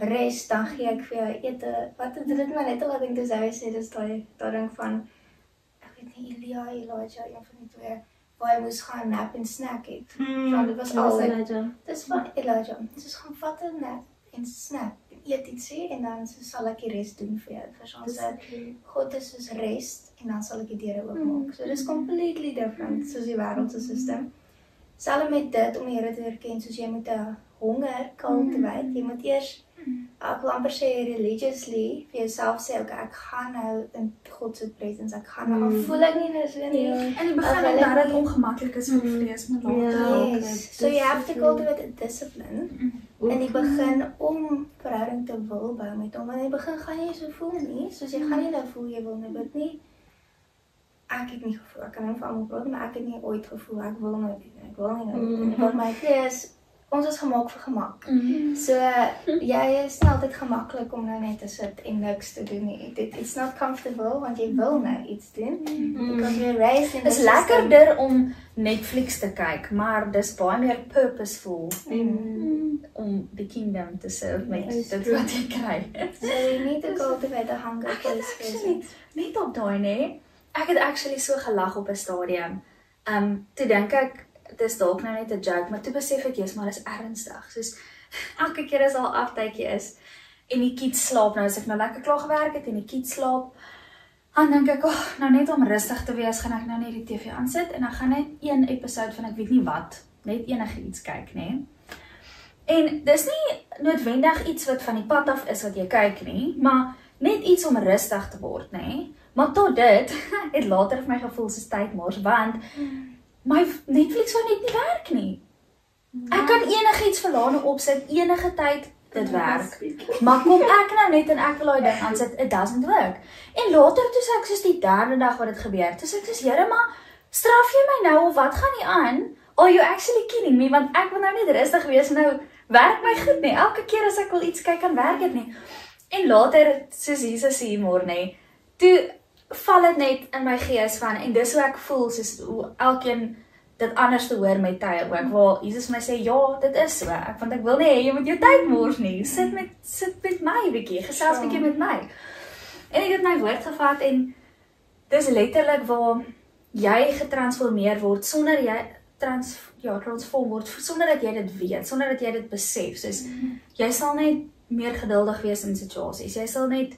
Rest, dan gee ek vir jou ete. Wat het dit maar net wat ek dis hy sê, dis daai ding van, ek weet nie, Elijah, een van die twee, waar hy moes gaan nap en snack het. Want dit was al, dis van Elijah, soos gaan vat 'n nap en snack, en eet iets sê, en dan sal ek die rest doen vir jou. Verstaan sê, God is soos rest, en dan sal ek die deure oopmaak. So dis completely different, soos die wêreldse system. Selfs met dit, om die Here te herken, soos jy moet 'n honger cultivate, jy moet eers, ek wil amper sê religiously, vir jouself sê, okay, ek gaan nou in God se presence, ek gaan nou, al voel ek nie nou so nie. in die begin dat dit ongemaklik is vir die vlees, maar later. Yes, so you have to cultivate a discipline, in die begin om verhouding te wil bou met hom, en in die begin gaan jy so voel nie, soos jy gaan nie nou voel, jy wil nou dit nie, ek het nie gevoel, ek kan nie van almal praat, maar ek het nie ooit gevoel, ek wil nou dit, ek wil nie nou dit, wat my vlees, ons is gemaak vir gemak. So, jy is nie altyd gemaklik om nou net te sit en niks te doen nie. It's not comfortable, want jy wil nou iets doen. Because you're raised in the Dis system. lekkerder om Netflix te kyk, maar dis baie meer purposeful om die kingdom te serve met dit wat jy kry. So you need to cultivate a hunger for his presence. Net op daai nê. Ek het actually so gelag op 'n stadium. Toe dink ek dis dalk nou net 'n joke, maar toe besef ek jy's maar dis ernstig. Soos elke keer as al aftydjie is en die kids slaap, nou as ek nou lekker klaar gewerk het en die kids slaap, dan dink ek, nou net om rustig te wees, gaan ek nou net die TV aansit en dan gaan net een episode van ek weet nie wat, net enigiets kyk, nê. En dis nie noodwendig iets wat van die pad af is wat jy kyk nie, maar net iets om rustig te word, nê. Maar tot dit het later vir my gevoel soos tydmors, want my Netflix wou net nie werk nie. Ek kan enigiets verlaat opsit, enige tyd dit werk. Maar kom ek nou net en ek wil daai ding aansit, it doesn't work. En later toe sê ek soos die derde dag wat dit gebeur, toe sê ek soos, Here, maar straf jy my nou of wat gaan nie aan? Are you actually kidding me? Want ek wil nou net rustig wees, nou werk my goed nie. Elke keer as ek wil iets kyk, dan werk dit nie. En later, soos Jesus se humor nie, toe val dit net in my gees van, en dis hoe ek voel, soos hoe elkeen dit anders te hoor met tye ook, waar Jesus my sê, ja, dit is so, want ek wil nie hê jy moet jou tyd mors nie, sit met my bietjie, gesels bietjie met my. En ek het my woord gevat, en dis letterlik waar jy getransformeer word, sonder jy transform word, sonder dat jy dit weet, sonder dat jy dit besef, soos, jy sal net meer geduldig wees in situasies, jy sal net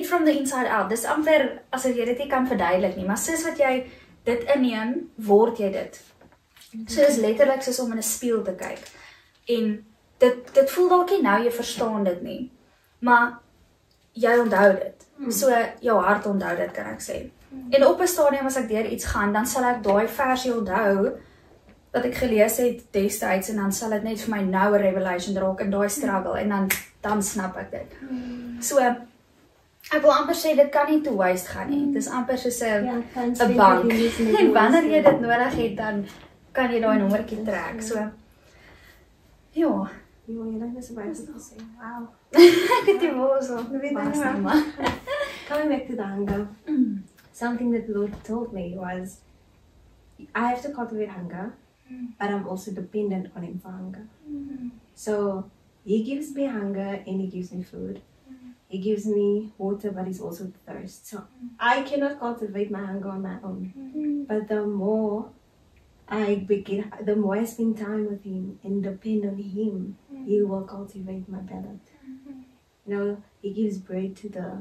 from the inside out, dis amper, as jy dit nie kan verduidelik nie, maar soos wat jy dit inneem, word jy dit. So is letterlik soos om in 'n spieël te kyk. En dit voel dalk nie nou, jy verstaan dit nie, maar jy onthou dit. So jou hart onthou dit, kan ek sê. En op 'n stadium as ek deur iets gaan, dan sal ek daai versie onthou wat ek gelees het destyds en dan sal dit net vir my nou 'n revelation raak in daai struggle en dan snap ek dit. So ek wil amper sê dit kan nie to waste gaan nie. Dis amper soos 'n bank. En wanneer jy dit nodig het, dan kan jy daai nommertjie trek. So ja, Jo, jy dink dis baie goed gesê. Wow. ek het die woorde so. Weet jy nie maar. Coming back to the hunger. Something that the Lord told me was, I have to cultivate hunger, but I'm also dependent on Him for hunger. So He gives me hunger and He gives me food. He gives me water, but He's also thirst. So I cannot cultivate my hunger on my own. But the more the more I spend time with Him and depend on Him, He will cultivate my palate. You know, He gives bread to the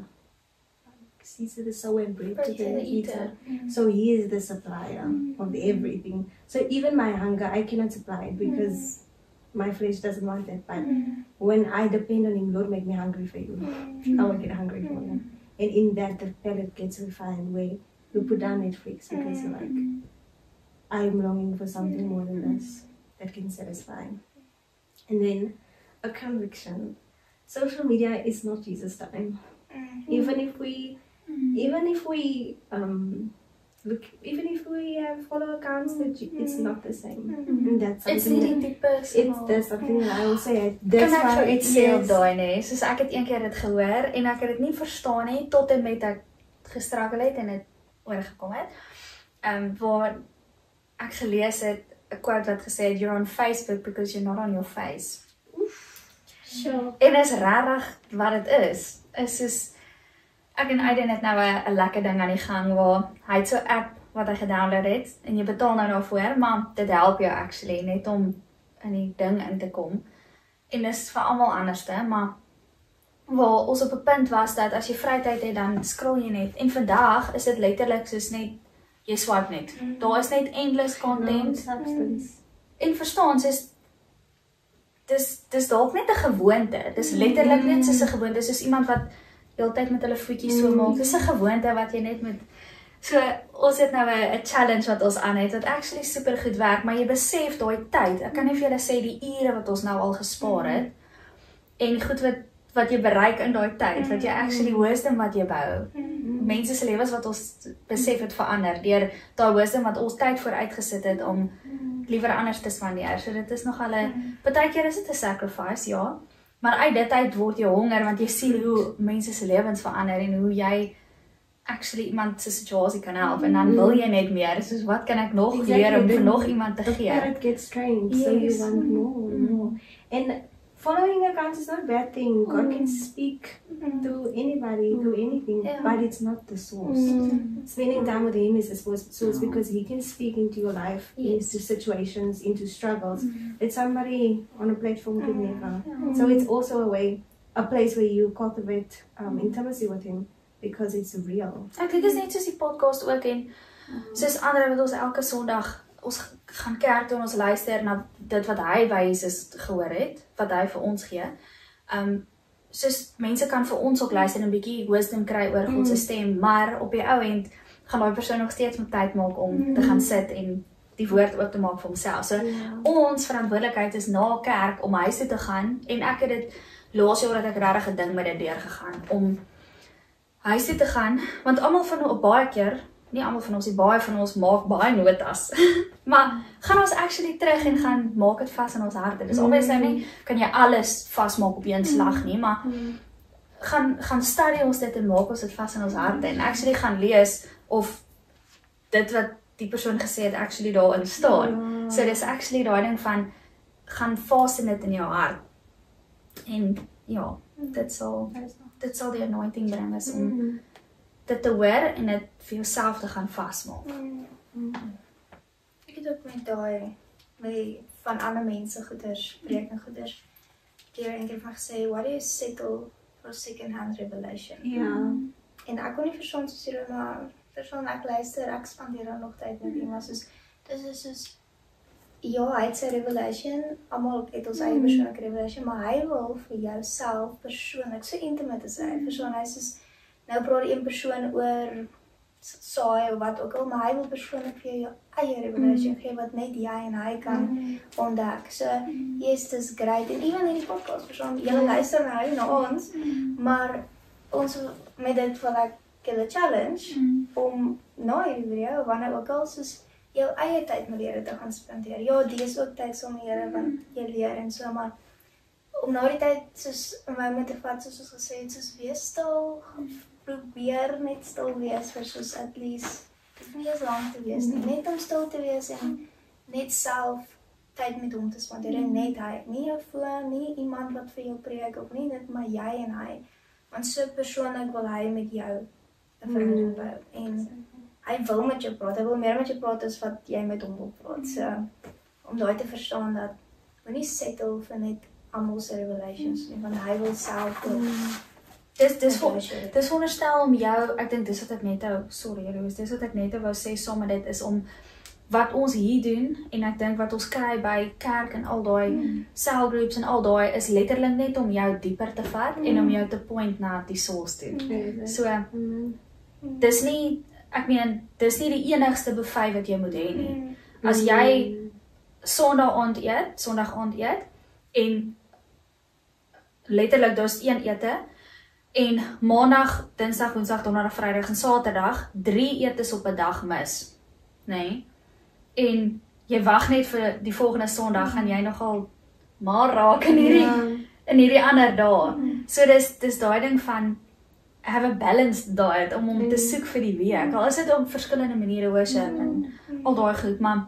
seeds of the sower and bread to the eater. So He is the supplier of everything. So even my hunger, I cannot supply it because my flesh doesn't want it. But when I depend on Him, Lord, make me hungry for You. I will get hungry for You. And in that, the palate gets refined where you put down Netflix because you're like, I'm longing for something more than this that can satisfy. And then a conviction. Social media is not Jesus' time. Even if we follow accounts, it's not the same. And that's It's something nie die personal. that's something that I will say. Kan That's ek why vir iets sê op daai nê? Soos ek het een keer dit gehoor en ek het dit nie verstaan nie tot en met ek gestruggle het en dit oorgekom het. Waar ek gelees het 'n quote wat gesê het, you're on Facebook because you're not on your face. Sure. En is regtig wat dit is. Is soos ek en Aiden het nou 'n lekker ding aan die gang waar hy het so 'n app wat hy gedownload het en jy betaal nou daarvoor, maar dit help jou actually net om in die ding in te kom. En dis vir almal anderste, maar waar ons op 'n punt was dat as jy vrytyd het dan scroll jy net. En vandag is dit letterlik soos net jy swipe net. Daar is net endless content. substance. En verstaan, dis dalk net 'n gewoonte. Dis letterlik net soos 'n gewoonte, soos iemand wat heeltyd met hulle voetjies so maak. Dis 'n gewoonte wat jy net moet. So ons het nou 'n challenge wat ons aan het wat actually super goed werk, maar jy besef daai tyd. Ek kan nie vir julle sê die ure wat ons nou al gespaar het en goed wat jy bereik in daai tyd, wat jy actually wisdom wat jy bou. Mense se lewens wat ons besef het verander deur daai wisdom wat ons tyd vooruitgesit het om liewer anders te spandeer. So dit is nogal 'n partykeer is dit 'n sacrifice, ja. Maar uit dit uit word jy honger want jy sien hoe mense se lewens verander en hoe jy actually iemand se situasie kan help en dan wil jy net meer. Soos wat kan ek nog leer om vir nog iemand te gee? The parrot gets trained, so you want more and more. And following accounts is not a bad thing. God can speak to anybody, to anything, but it's not the source. Spending time with Him is the source because He can speak into your life, into situations, into struggles that somebody on a platform could never. So it's also a place where you cultivate intimacy with Him because it's real. Ek dink dit is net soos die podcast ook en soos ander wat ons elke Sondag ons gaan kerk toe en ons luister na dit wat hy by Jesus gehoor het, wat hy vir ons gee. Soos mense kan vir ons ook luister en 'n bietjie wisdom kry oor God se stem, maar op die ou end gaan daai persoon nog steeds met tyd maak om te gaan sit en die woord oop te maak vir homself. So ons verantwoordelikheid is na kerk om huis toe te gaan en ek het dit laas jaar dat ek regtig 'n ding met dit deurgegaan om huis toe te gaan, want almal van ons baie keer, nie almal van ons, die baie van ons maak baie notas. Maar gaan ons actually terug en gaan maak dit vas in ons harte. Dis obviously nie kan jy alles vasmaak op een slag nie, maar gaan study ons dit en maak ons dit vas in ons harte en actually gaan lees of dit wat die persoon gesê het actually daarin staan. So dis actually daai ding van gaan vas in dit in jou hart. En ja, dit sal die anointing bring is om dit te hoor en dit vir jouself te gaan vasmaak. Ek het ook met daai van ander mense goeders, preek en goeders. Ek het eendag van gesê, what do you settle for second-hand revelation? Ja. En ek kon nie verstaan soos jy maar verstaan ek luister, ek spandeer dan nog tyd met iemand soos dis is soos ja, hy het sy revelation, almal het ons eie persoonlike revelation, maar hy wil vir jouself persoonlik so intimate is hy. Verstaan hy soos nou praat een persoon oor saai of wat ook al, maar hy wil persoonlik vir jou eie revelation gee wat net jy en hy kan ontdek. So, yes, dis great. En even in die podcast persoon, julle luister nou na ons, maar ons met dit wil ek julle challenge om na hierdie video, wanneer ook al, soos jou eie tyd met die Here te gaan spandeer. Ja, die is ook tyd saam met die Here, want jy leer en so, maar om na die tyd soos 'n moment te vat, soos ons gesê het, soos wees stil, probeer net stil wees vir soos at least, dit nie eens lang te wees nie, net om stil te wees en net self tyd met hom te spandeer, en net hy, nie jou foon, nie iemand wat vir jou preek, of nie net maar jy en hy, want so persoonlik wil hy met jou 'n verhouding bou, en hy wil met jou praat, hy wil meer met jou praat as wat jy met hom wil praat, so, om daai te verstaan dat, moenie settle vir net almal se revelations nie, want hy wil self ook Dis veronderstel om jou, ek dink dis wat ek net dis wat ek net wou sê saam met dit is om wat ons hier doen en ek dink wat ons kry by kerk en al daai cellgroups en al daai is letterlik net om jou dieper te vat en om jou te point na die source toe. So dis nie, ek meen, dis nie die enigste bevyf wat jy moet hê nie. As jy Sondag aand eet en letterlik daar's een ete en Maandag, Dinsdag, Woensdag, Donderdag, Vrydag en Saterdag 3 etes op 'n dag mis, nê? En jy wag net vir die volgende Sondag gaan jy nogal maar raak in hierdie ander dae. So dis daai ding van have a balanced diet om te soek vir die week. Al is dit op verskillende maniere worship en al daai goed, maar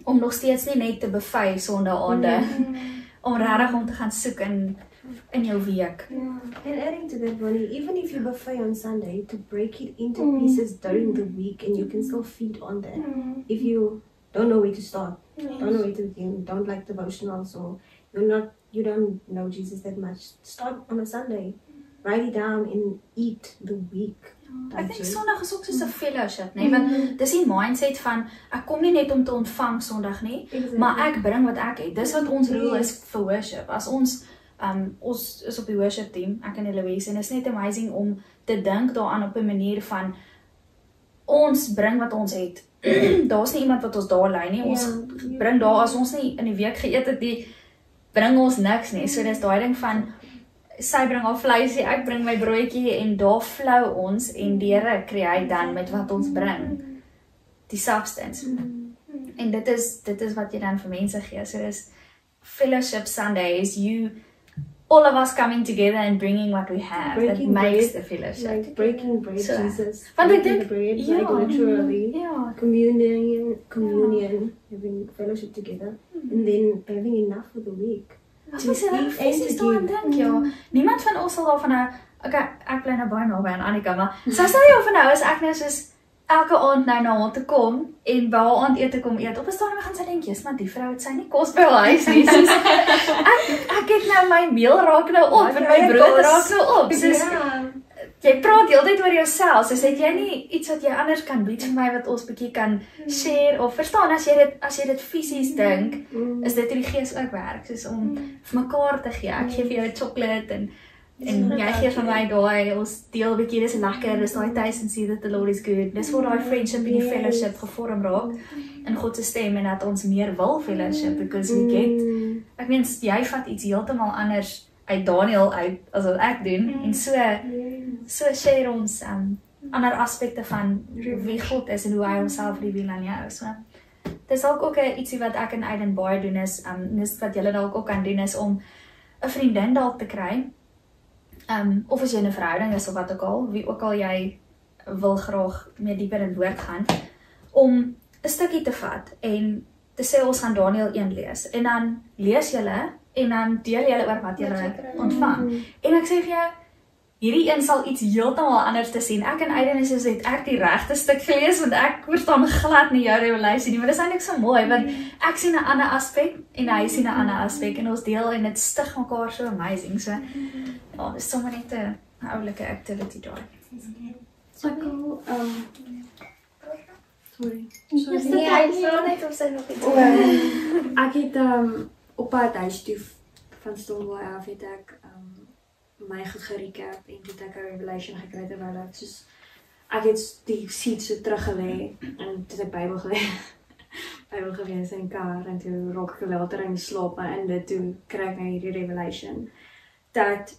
om nog steeds nie net te bevyf Sondaande om regtig om te gaan soek in jou week. And adding to that, Bonnie, even if you buffet on Sunday, to break it into pieces during the week and you can still feed on that. If you don't know where to start, don't know where to begin, don't like devotionals, or you don't know Jesus that much, start on a Sunday. Write it down and eat the week. Ek dink Sondag is ook soos 'n fellowship, nee, want dis die mindset van ek kom nie net om te ontvang Sondag nie, maar ek bring wat ek het. Dis wat ons rule is vir worship. As ons is op die worship team, ek en Eloise, en is net amazing om te dink daaraan op 'n manier van ons bring wat ons het. Daar's nie iemand wat ons daar lei nie. Ons bring daar as ons nie in die week geëet het, die bring ons niks nie. So dis daai ding van sy bring haar vleisie, ek bring my broodjie en daar flou ons en die Here create dan met wat ons bring. Die substance. En dit is wat jy dan vir mense gee. So dis fellowship Sundays, all of us coming together and bringing what we have that makes the fellowship. Like breaking bread, So, Jesus. want ek Breaking dink- bread, ja. like literally. Ja. Communion, having fellowship together, and then having enough for the week. As mens reg eat and fisies to daaraan give. dink, ja. Niemand van ons sal daarvan nou, okay, ek bly nou baie naby aan Annika, maar sy sal nie daarvan nou as ek nou soos elke aand nou na haar toe kom en by haar aandete kom eet. Op 'n stadium gaan sy dink, "Jesus, maar die vrou het sy nie kos by haar huis nie." Soos ek het nou my meel raak nou op en my brood raak nou op. Soos jy praat heeltyd oor jouself. Soos het jy nie iets wat jy anders kan bied vir my wat ons bietjie kan share of verstaan as jy dit fisies dink, is dit hoe die Gees ook werk, soos om vir mekaar te gee. Ek gee vir jou 'n chocolate en jy gee vir my daai, ons deel 'n bietjie, dis lekker, dis daai taste and see that the Lord is good. Dis waar daai friendship en die fellowship gevorm raak in God se stem en dat ons meer wil fellowship because we get, ek meen jy vat iets heeltemal anders uit Daniel uit as wat ek doen en so share ons ander aspekte van wie God is en hoe hy homself reveal aan jou. So dis ook ietsie wat ek en Aiden baie doen is dis wat julle dalk ook kan doen is om 'n vriendin dalk te kry. Of as jy in 'n verhouding is of wat ook al, wie ook al jy wil graag meer dieper in woord gaan, om 'n stukkie te vat en te sê ons gaan Daniël 1 lees en dan lees julle en dan deel julle oor wat julle ontvang. En ek sê vir jou, hierdie een sal iets heeltemal anders te sien. Ek en Aiden is soos het ek die regte stuk gelees want ek verstaan glad nie jou revelasie nie, maar dit is eintlik so mooi want ek sien 'n ander aspek en hy sien 'n ander aspek en ons deel en dit stig mekaar so amazing. So ja, dis sommer net 'n oulike activity daai. Sorry. Nee, hy vra net of sy nog iets Ek het op pad huis toe van Stonewall af het ek my goed gerecap en toe het ek 'n revelation gekry terwyl ek soos ek het die seat so teruggelê en toe ek Bybel gelees in die kar en toe raak ek later in die slaap en dit toe kry ek nou hierdie revelation dat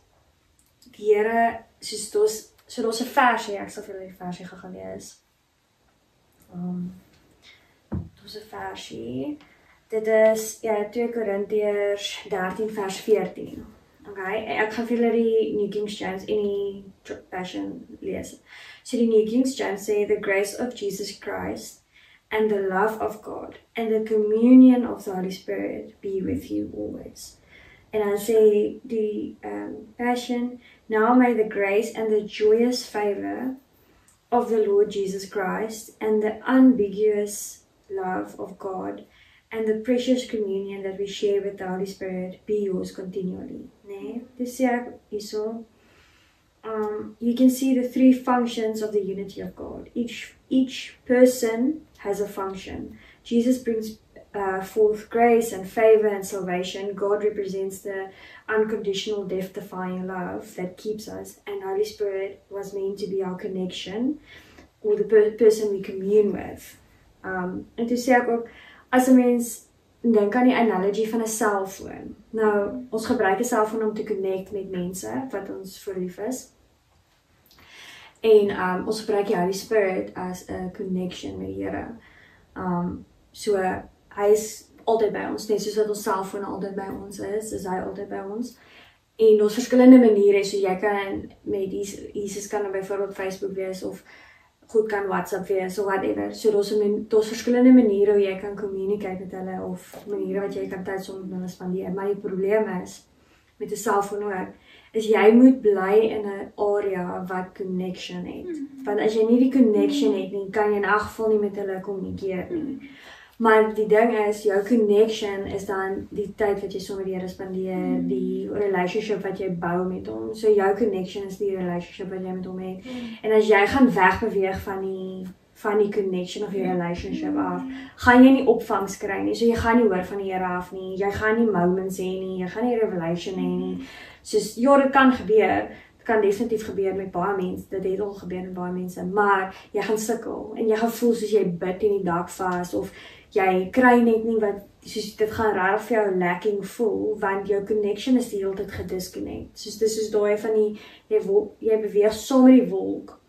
die Here soos daar's 'n versie, ek sal vir julle die versie gaan lees. Daar's 'n versie. Dit is 2 Korintiërs 13 vers 14. Okay, ek gaan vir julle die New King James en die Passion lees. So die New King James sê, the grace of Jesus Christ and the love of God and the communion of the Holy Spirit be with you always. En dan sê die Passion, now may the grace and the joyous favor of the Lord Jesus Christ and the unambiguous love of God and the precious communion that we share with the Holy Spirit be yours continually. Nee, dis sê ek hierso. You can see the 3 functions of the unity of God. Each person has a function. Jesus brings forth grace and favor and salvation. God represents the unconditional, death-defying love that keeps us, and Holy Spirit was meant to be our connection, or the person we commune with. En toe sê ek ook, as 'n mens dink aan die analogy van 'n selfoon. Nou, ons gebruik 'n selfoon om te connect met mense wat ons verlief is. En ons gebruik die Holy Spirit as 'n connection met die Here. So hy is altyd by ons, net soos wat ons selfoon altyd by ons is hy altyd by ons. En daar's verskillende maniere, so jy kan met Jesus kan byvoorbeeld Facebook wees of goed kan WhatsApp wees of whatever. So daar's verskillende maniere hoe jy kan communicate met hulle of maniere wat jy kan tyd saam met hulle spandeer. Maar die probleem is met 'n selfoon ook, is jy moet bly in 'n area wat connection het. Want as jy nie die connection het nie, kan jy in elk geval nie met hulle kommunikeer nie. Maar die ding is, jou connection is dan die tyd wat jy saam met die Here spandeer, die relationship wat jy bou met hom. So jou connection is die relationship wat jy met hom het. En as jy gaan wegbeweeg van die connection of die relationship af, gaan jy nie opvangs kry nie. So jy gaan nie hoor van die Here af nie. Jy gaan nie moments hê nie. Jy gaan nie revelation hê nie. Soos ja, dit kan gebeur. Kan definitief gebeur met baie mense, dit het al gebeur met baie mense, maar jy gaan sukkel en jy gaan voel soos jy bid in die dak vas of jy kry net nie wat soos dit gaan regtig vir jou lacking voel want jou connection is die hele tyd gedisconnect. Soos dis soos daai van die jy beweeg saam met die wolk.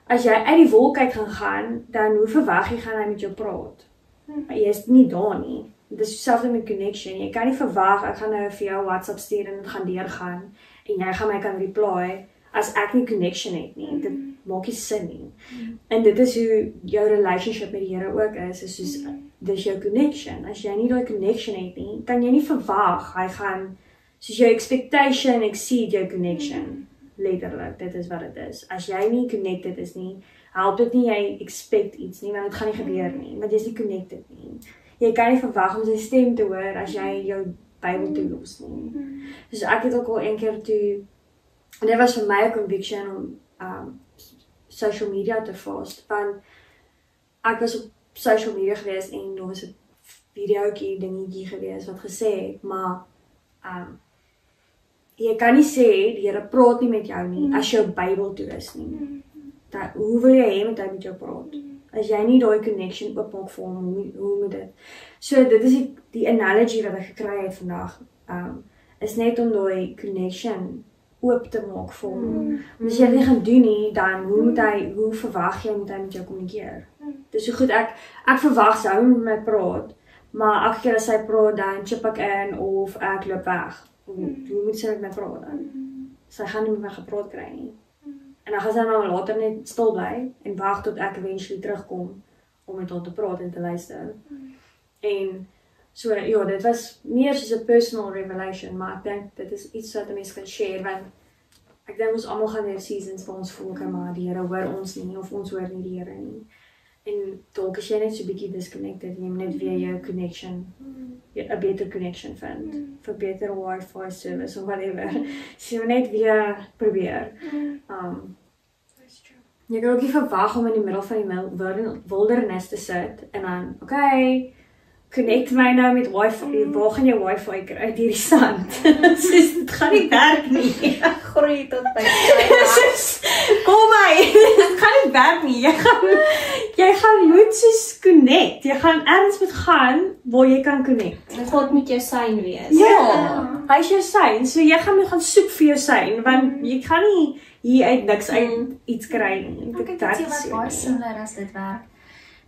As jy uit die wolk uit gaan, dan hoe verwag jy gaan hy met jou praat? Maar jy is nie daar nie. Dit is dieselfde met connection. Jy kan nie verwag ek gaan nou vir jou WhatsApp stuur en dit gaan deurgaan en jy gaan my kan reply as ek nie connection het nie. Dit maak nie sin nie. En dit is hoe jou relationship met die Here ook is soos dis jou connection. As jy nie daai connection het nie, kan jy nie verwag hy gaan soos jou expectation exceed jou connection. Letterlik, dit is wat dit is. As jy nie connected is nie, help dit nie jy expect iets nie, want dit gaan nie gebeur nie, want jy is nie connected nie. Jy kan nie verwag om sy stem te hoor as jy jou Bybel toelos nie. Dus ek het ook al een keer toe, en dit was vir my 'n conviction om social media te fast, want ek was op social media gewees en daar was 'n videoetjie dingetjie gewees wat gesê het, maar jy kan nie sê die Here praat nie met jou nie as jou Bybel toe is nie. Hoe wil jy hê met hy met jou praat? As jy nie daai connection oopmaak vir hom, hoe moet dit? So dit is die analogy wat ek gekry het vandag, is net om daai connection oop te maak vir hom. As jy dit nie gaan doen nie, dan hoe verwag jy moet hy met jou kommunikeer? Dis so goed, ek verwag sy hou met my praat, maar elke keer as sy praat, dan chip ek in of ek loop weg. Hoe moet sy met my praat dan? Sy gaan nie met my gepraat kry nie. En dan gaan sy nou later net stil bly en wag tot ek eventually terugkom om met haar te praat en te luister. En so ja, dit was meer soos 'n personal revelation, maar ek dink dit is iets wat 'n mens kan share, want ek dink ons almal gaan deur seasons waar ons voel, maar die Here hoor ons nie of ons hoor nie die Here nie. En dalk is jy net so 'n bietjie disconnected en jy moet net weer jou connection, 'n beter connection vind, vir beter wifi service of whatever. So jy moet net weer probeer. Jy kan ook nie verwag om in die middel van die wildernis te sit en dan, okay, connect my nou met wifi, waar gaan jy wifi kry? Uit hierdie sand. Soos, dit gaan nie werk nie. Groei tot by kom my, dit gaan nie werk nie. Jy gaan moet soos connect. Jy gaan ergens moet gaan waar jy kan connect. God moet jou sein wees. Ja, hy is jou sein. So jy gaan moet gaan soek vir jou sein, want jy gaan nie hier uit niks uit iets kry nie. Ek dink dit is baie similar as dit werk.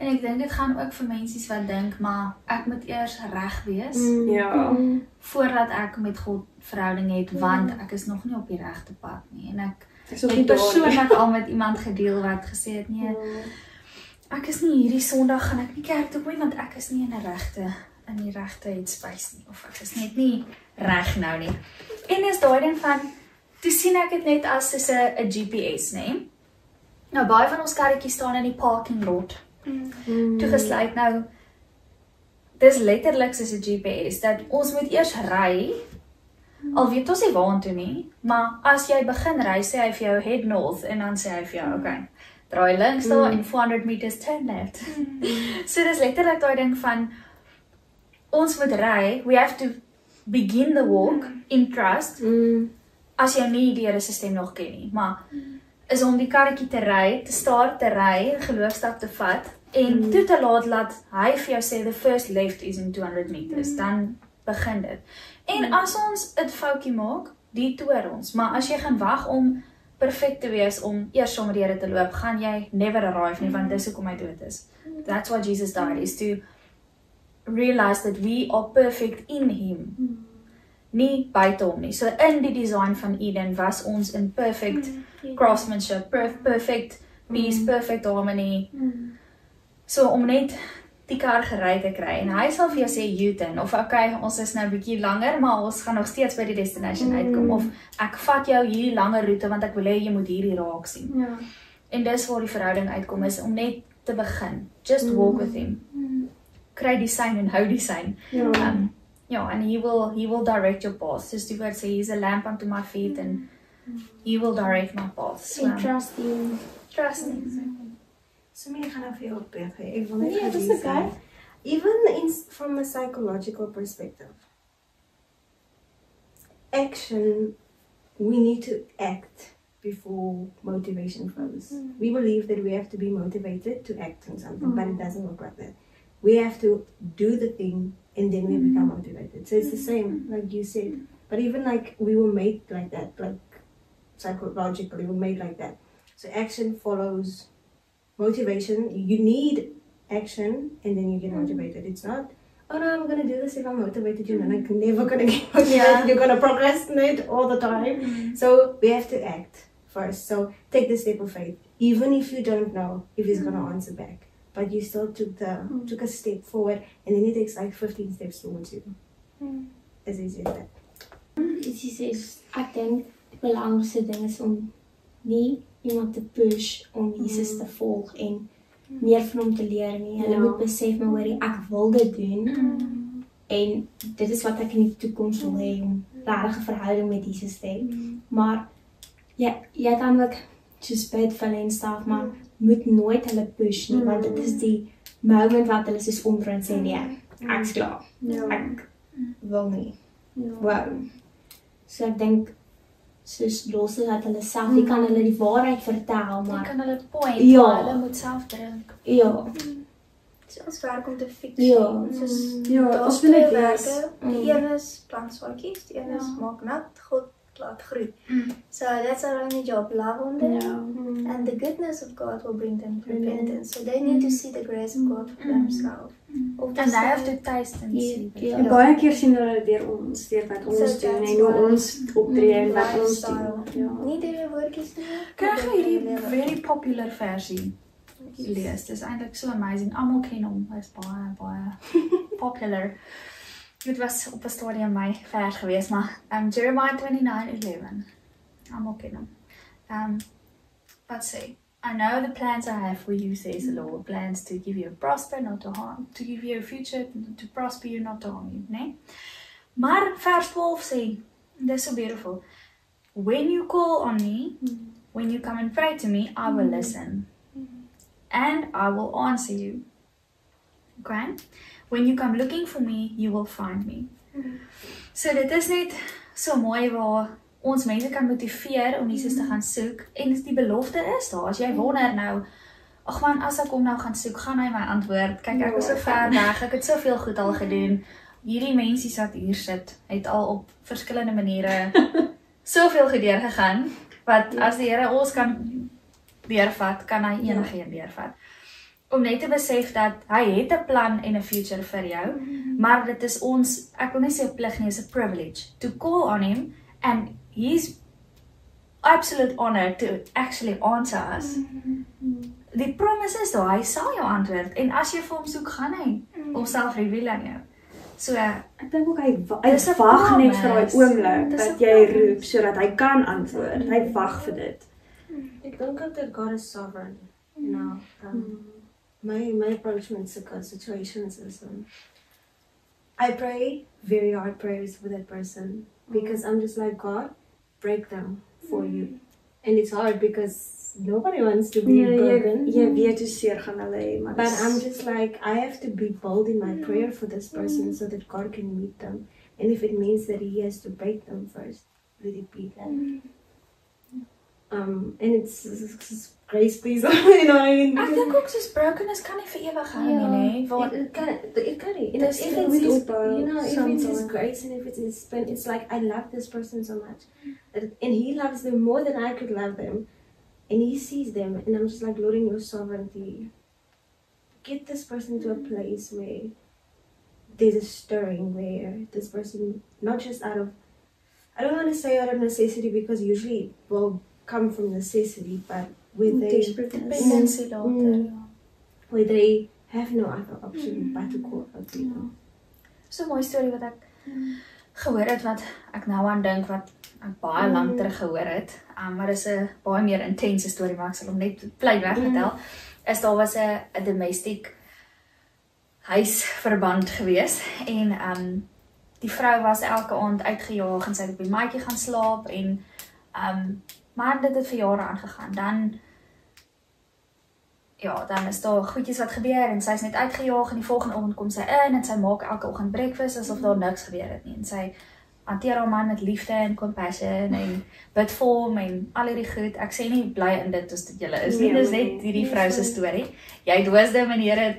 En ek dink dit gaan ook vir mense wat dink, maar ek moet eers reg wees Ja. voordat ek met God verhouding het, want ek is nog nie op die regte pad nie. En ek Ek is het persoonlik al met iemand gedeel wat gesê het, nee, ek is nie hierdie Sondag gaan ek nie kerk toe nie, want ek is nie in die regte headspace nie, of ek is net nie reg nou nie. En is daai ding van, toe sien ek dit net as soos 'n GPS, nê? Nou baie van ons karretjies staan in die parking lot. Toegesluit nou, dis letterlik soos 'n GPS, dat ons moet eers ry, al weet ons nie waartoe nie, maar as jy begin ry, sê hy vir jou head north, en dan sê hy vir jou, okay, draai links daar, en 400 meters turn left. So dis letterlik daai ding van, ons moet ry, we have to begin the walk in trust, as jy nie die Here se stem nog ken nie, maar is om die karretjie te ry, te start te ry, geloofstap te vat, en toe te laat hy vir jou sê, the first left is in 200 meters, dan begin dit. En as ons 'n foutjie maak, detour ons, maar as jy gaan wag om perfek te wees, om eers saam met die Here te loop, gaan jy never arrive nie, want dis hoekom hy dood is. That's why Jesus died, is to realize that we are perfect in him. Nie buite hom nie. So in die design van Eden was ons in perfect craftsmanship, perfect peace, perfect harmony. So om net die kar gery te kry, en hy sal vir jou sê U-turn, of okay, ons is nou 'n bietjie langer, maar ons gaan nog steeds by die destination uitkom, of ek vat jou hierdie langer roete, want ek wil hê jy moet hierdie raak sien. Ja. En dis waar die verhouding uitkom, is om net te begin, just walk with him. Kry die sein en hou die sein. Ja, and he will direct your path. Soos die woord sê, he's a lamp unto my feet, and he will direct my path. So, En trust him. trust him. So many gaan nou vir jou opbreek. Ek wil net Nee, vir dis jou okay. sê, even from a psychological perspective, action, we need to act before motivation flows. We believe that we have to be motivated to act on something, but it doesn't work like that. We have to do the thing and then we become motivated. So it's the same, like you said. But even like we were made like that, like psychologically, we're made like that. So action follows motivation. You need action and then you get motivated. It's not, oh no, I'm gonna do this if I'm motivated. You're like never gonna get motivated. You're gonna procrastinate all the time. So we have to act first. So take the step of faith, even if you don't know if he's gonna answer back. But you still took a step forward, and then it takes like 15 steps towards you. As easy as that. Ek dink die belangrikste ding is om nie iemand te push om Jesus te volg en meer van hom te leer nie. Hulle moet besef maar hoorie, ek wil dit doen. En dit is wat ek in die toekoms wil hê, om regtig 'n verhouding met Jesus te hê. Maar jy kan ook soos bid vir hulle en stuff, maar moet nooit hulle push nie, want dit is die moment wat hulle soos omdraai en sê nee, ek's klaar. Ek wil nie. Wow. So ek dink soos los is dat hulle self, jy kan hulle die waarheid vertel, Jy maar kan hulle point, Ja. maar hulle moet self drink. ja, So ons werk om te fix. Ja. Soos Ja, daar's ons wil net twee wees. werke. Die een is plant swaartjies, die een is maak nat, God laat groei. So that's our only job, love on them. And the goodness of God will bring them to repentance. So they need to see the grace of God for themselves. Of And they have to taste and see. Ja. En baie keer sien hulle deur ons, deur wat ons So doen that's en hoe why- ons optree en wat ons Lifestyle. doen. Ja. Nie deur jou woordjies nie. Kry jy maar deur jou hierdie lewe. very popular versie lees? Dis eintlik so amazing. Almal ken hom. Hy's baie popular. Dit was op 'n stadium my vers geweest, maar Jeremiah 29:11. Almal ken hom. Wat sê? I know the plans I have for you, says the Lord. Plans to give you a prosper, not to harm. To give you a future, to prosper you, not to harm you. Nee? Maar vers 12 sê, this is so beautiful. When you call on me, when you come and pray to me, I will listen. And I will answer you. Okay? When you come looking for me, you will find me. So dit is net so mooi waar ons mense kan motiveer om Jesus te gaan soek, en die belofte is daar. As jy wonder nou, ag man, as ek hom nou gaan soek, gaan hy my antwoord. Kyk, ek was so ver weg, ek het soveel goed al gedoen. Hierdie mensies wat hier sit, het al op verskillende maniere soveel gedeur gegaan, wat as die Here ons kan deurvat, kan hy enige een deurvat. Om net te besef dat hy het 'n plan en 'n future vir jou, maar dit is ons, ek wil nie sê 'n plig nie, is 'n privilege to call on him and he's absolute honor to actually answer us. Die promise is daar, hy sal jou antwoord en as jy vir hom soek, gaan hy homself reveal aan jou. So Ek dink ook hy Dis 'n wag net vir daai promise. oomblik Dis dat 'n jy promise. roep sodat hy kan antwoord. Hy wag vir dit. Ek dink ook that God is sovereign. You know, my approach with situations is I pray very hard prayers for that person because I'm just like, God, break them for you. And it's hard because nobody wants to be broken. Jy weet hoe seer gaan hulle hê, maar But I'm just like, I have to be bold in my prayer for this person so that God can meet them. And if it means that he has to break them first, let it be that. And it's grace, please. You know what I mean? ek dink ook soos brokenness kan nie vir ewig hou nie, nê? Want It can. Dis If it's moet his, opbou you know, if it's his sometime. grace and if it's his spend, it's like I love this person so much, and he loves them more than I could love them, and he sees them, and I'm just like, Lord, in your sovereignty, get this person to a place where there's a stirring, where this person, not just out of, I don't want to say out of necessity because usually it will come from necessity, but where they dependency later. where they have no other option but to call out to you. So 'n mooi storie wat ek gehoor het, wat ek nou aan dink, wat ek baie lank terug gehoor het, maar dis 'n baie meer intense storie, maar ek sal hom net bly wegvertel, is daar was 'n domestic huisverband gewees, en die vrou was elke aand uitgejaag, en sy het op die maatjie gaan slaap, en maar dit het vir jare aangegaan, dan is daar goedjies wat gebeur, en sy is net uitgejaag, en die volgende oggend kom sy in, en sy maak elke oggend breakfast, asof daar niks gebeur het nie, en sy hanteer haar man met liefde en compassion, en bid vir hom, en al hierdie goed, ek sê nie bly in dit as dit julle is nie, dis net hierdie vrou se storie, jy het wisdom en Here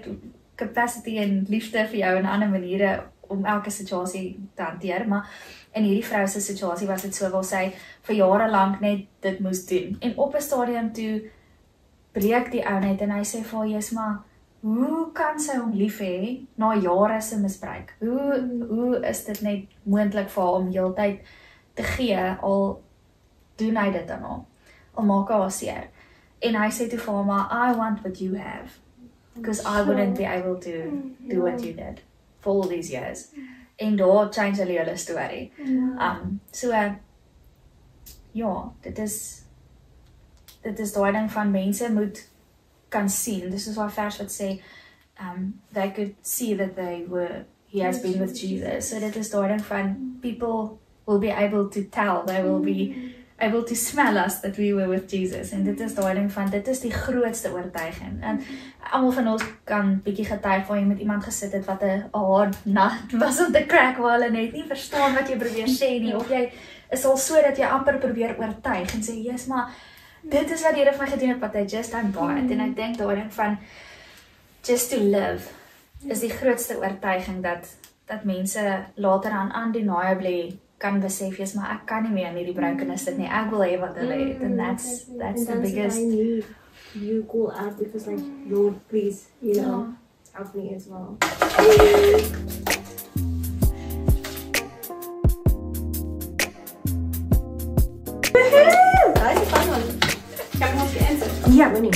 capacity en liefde vir jou en ander maniere om elke situasie te hanteer, maar in hierdie vrou se situasie was dit so, waar sy vir jare lank net dit moes doen, en op 'n stadium toe breek die ou net en hy sê vir haar, Jesus, maar hoe kan sy hom lief hê na jare se misbruik? Hoe is dit net moontlik vir haar om heeltyd te gee, al doen hy dit aan haar, al maak haar seer? En hy sê toe vir haar, maar I want what you have, because I wouldn't be able to do what you did for all these years. En daar change hulle hele storie. Dit is daai ding van mense moet kan sien. Dis is daai vers wat sê, they could see that he has been with Jesus. So dit is daai ding van, people will be able to tell, they will be able to smell us that we were with Jesus. En dit is daai ding van, dit is die grootste oortuiging. En almal van ons kan bietjie getuig waar jy met iemand gesit het wat 'n hard nat was om te crack, waar hulle net nie verstaan wat jy probeer sê nie, of jy is al so dat jy amper probeer oortuig en sê, yes, maar dit is wat die Here vir my gedoen het, but I just don't buy it. En ek dink daai ding van just to live is die grootste oortuiging dat mense later aan undeniably kan besef, yes, maar ek kan nie meer in hierdie brokenness sit nie. Ek wil hê wat hulle het, and that's the biggest. I need you call out because like, Lord, please, you know, help me as well. Ja, maar nie.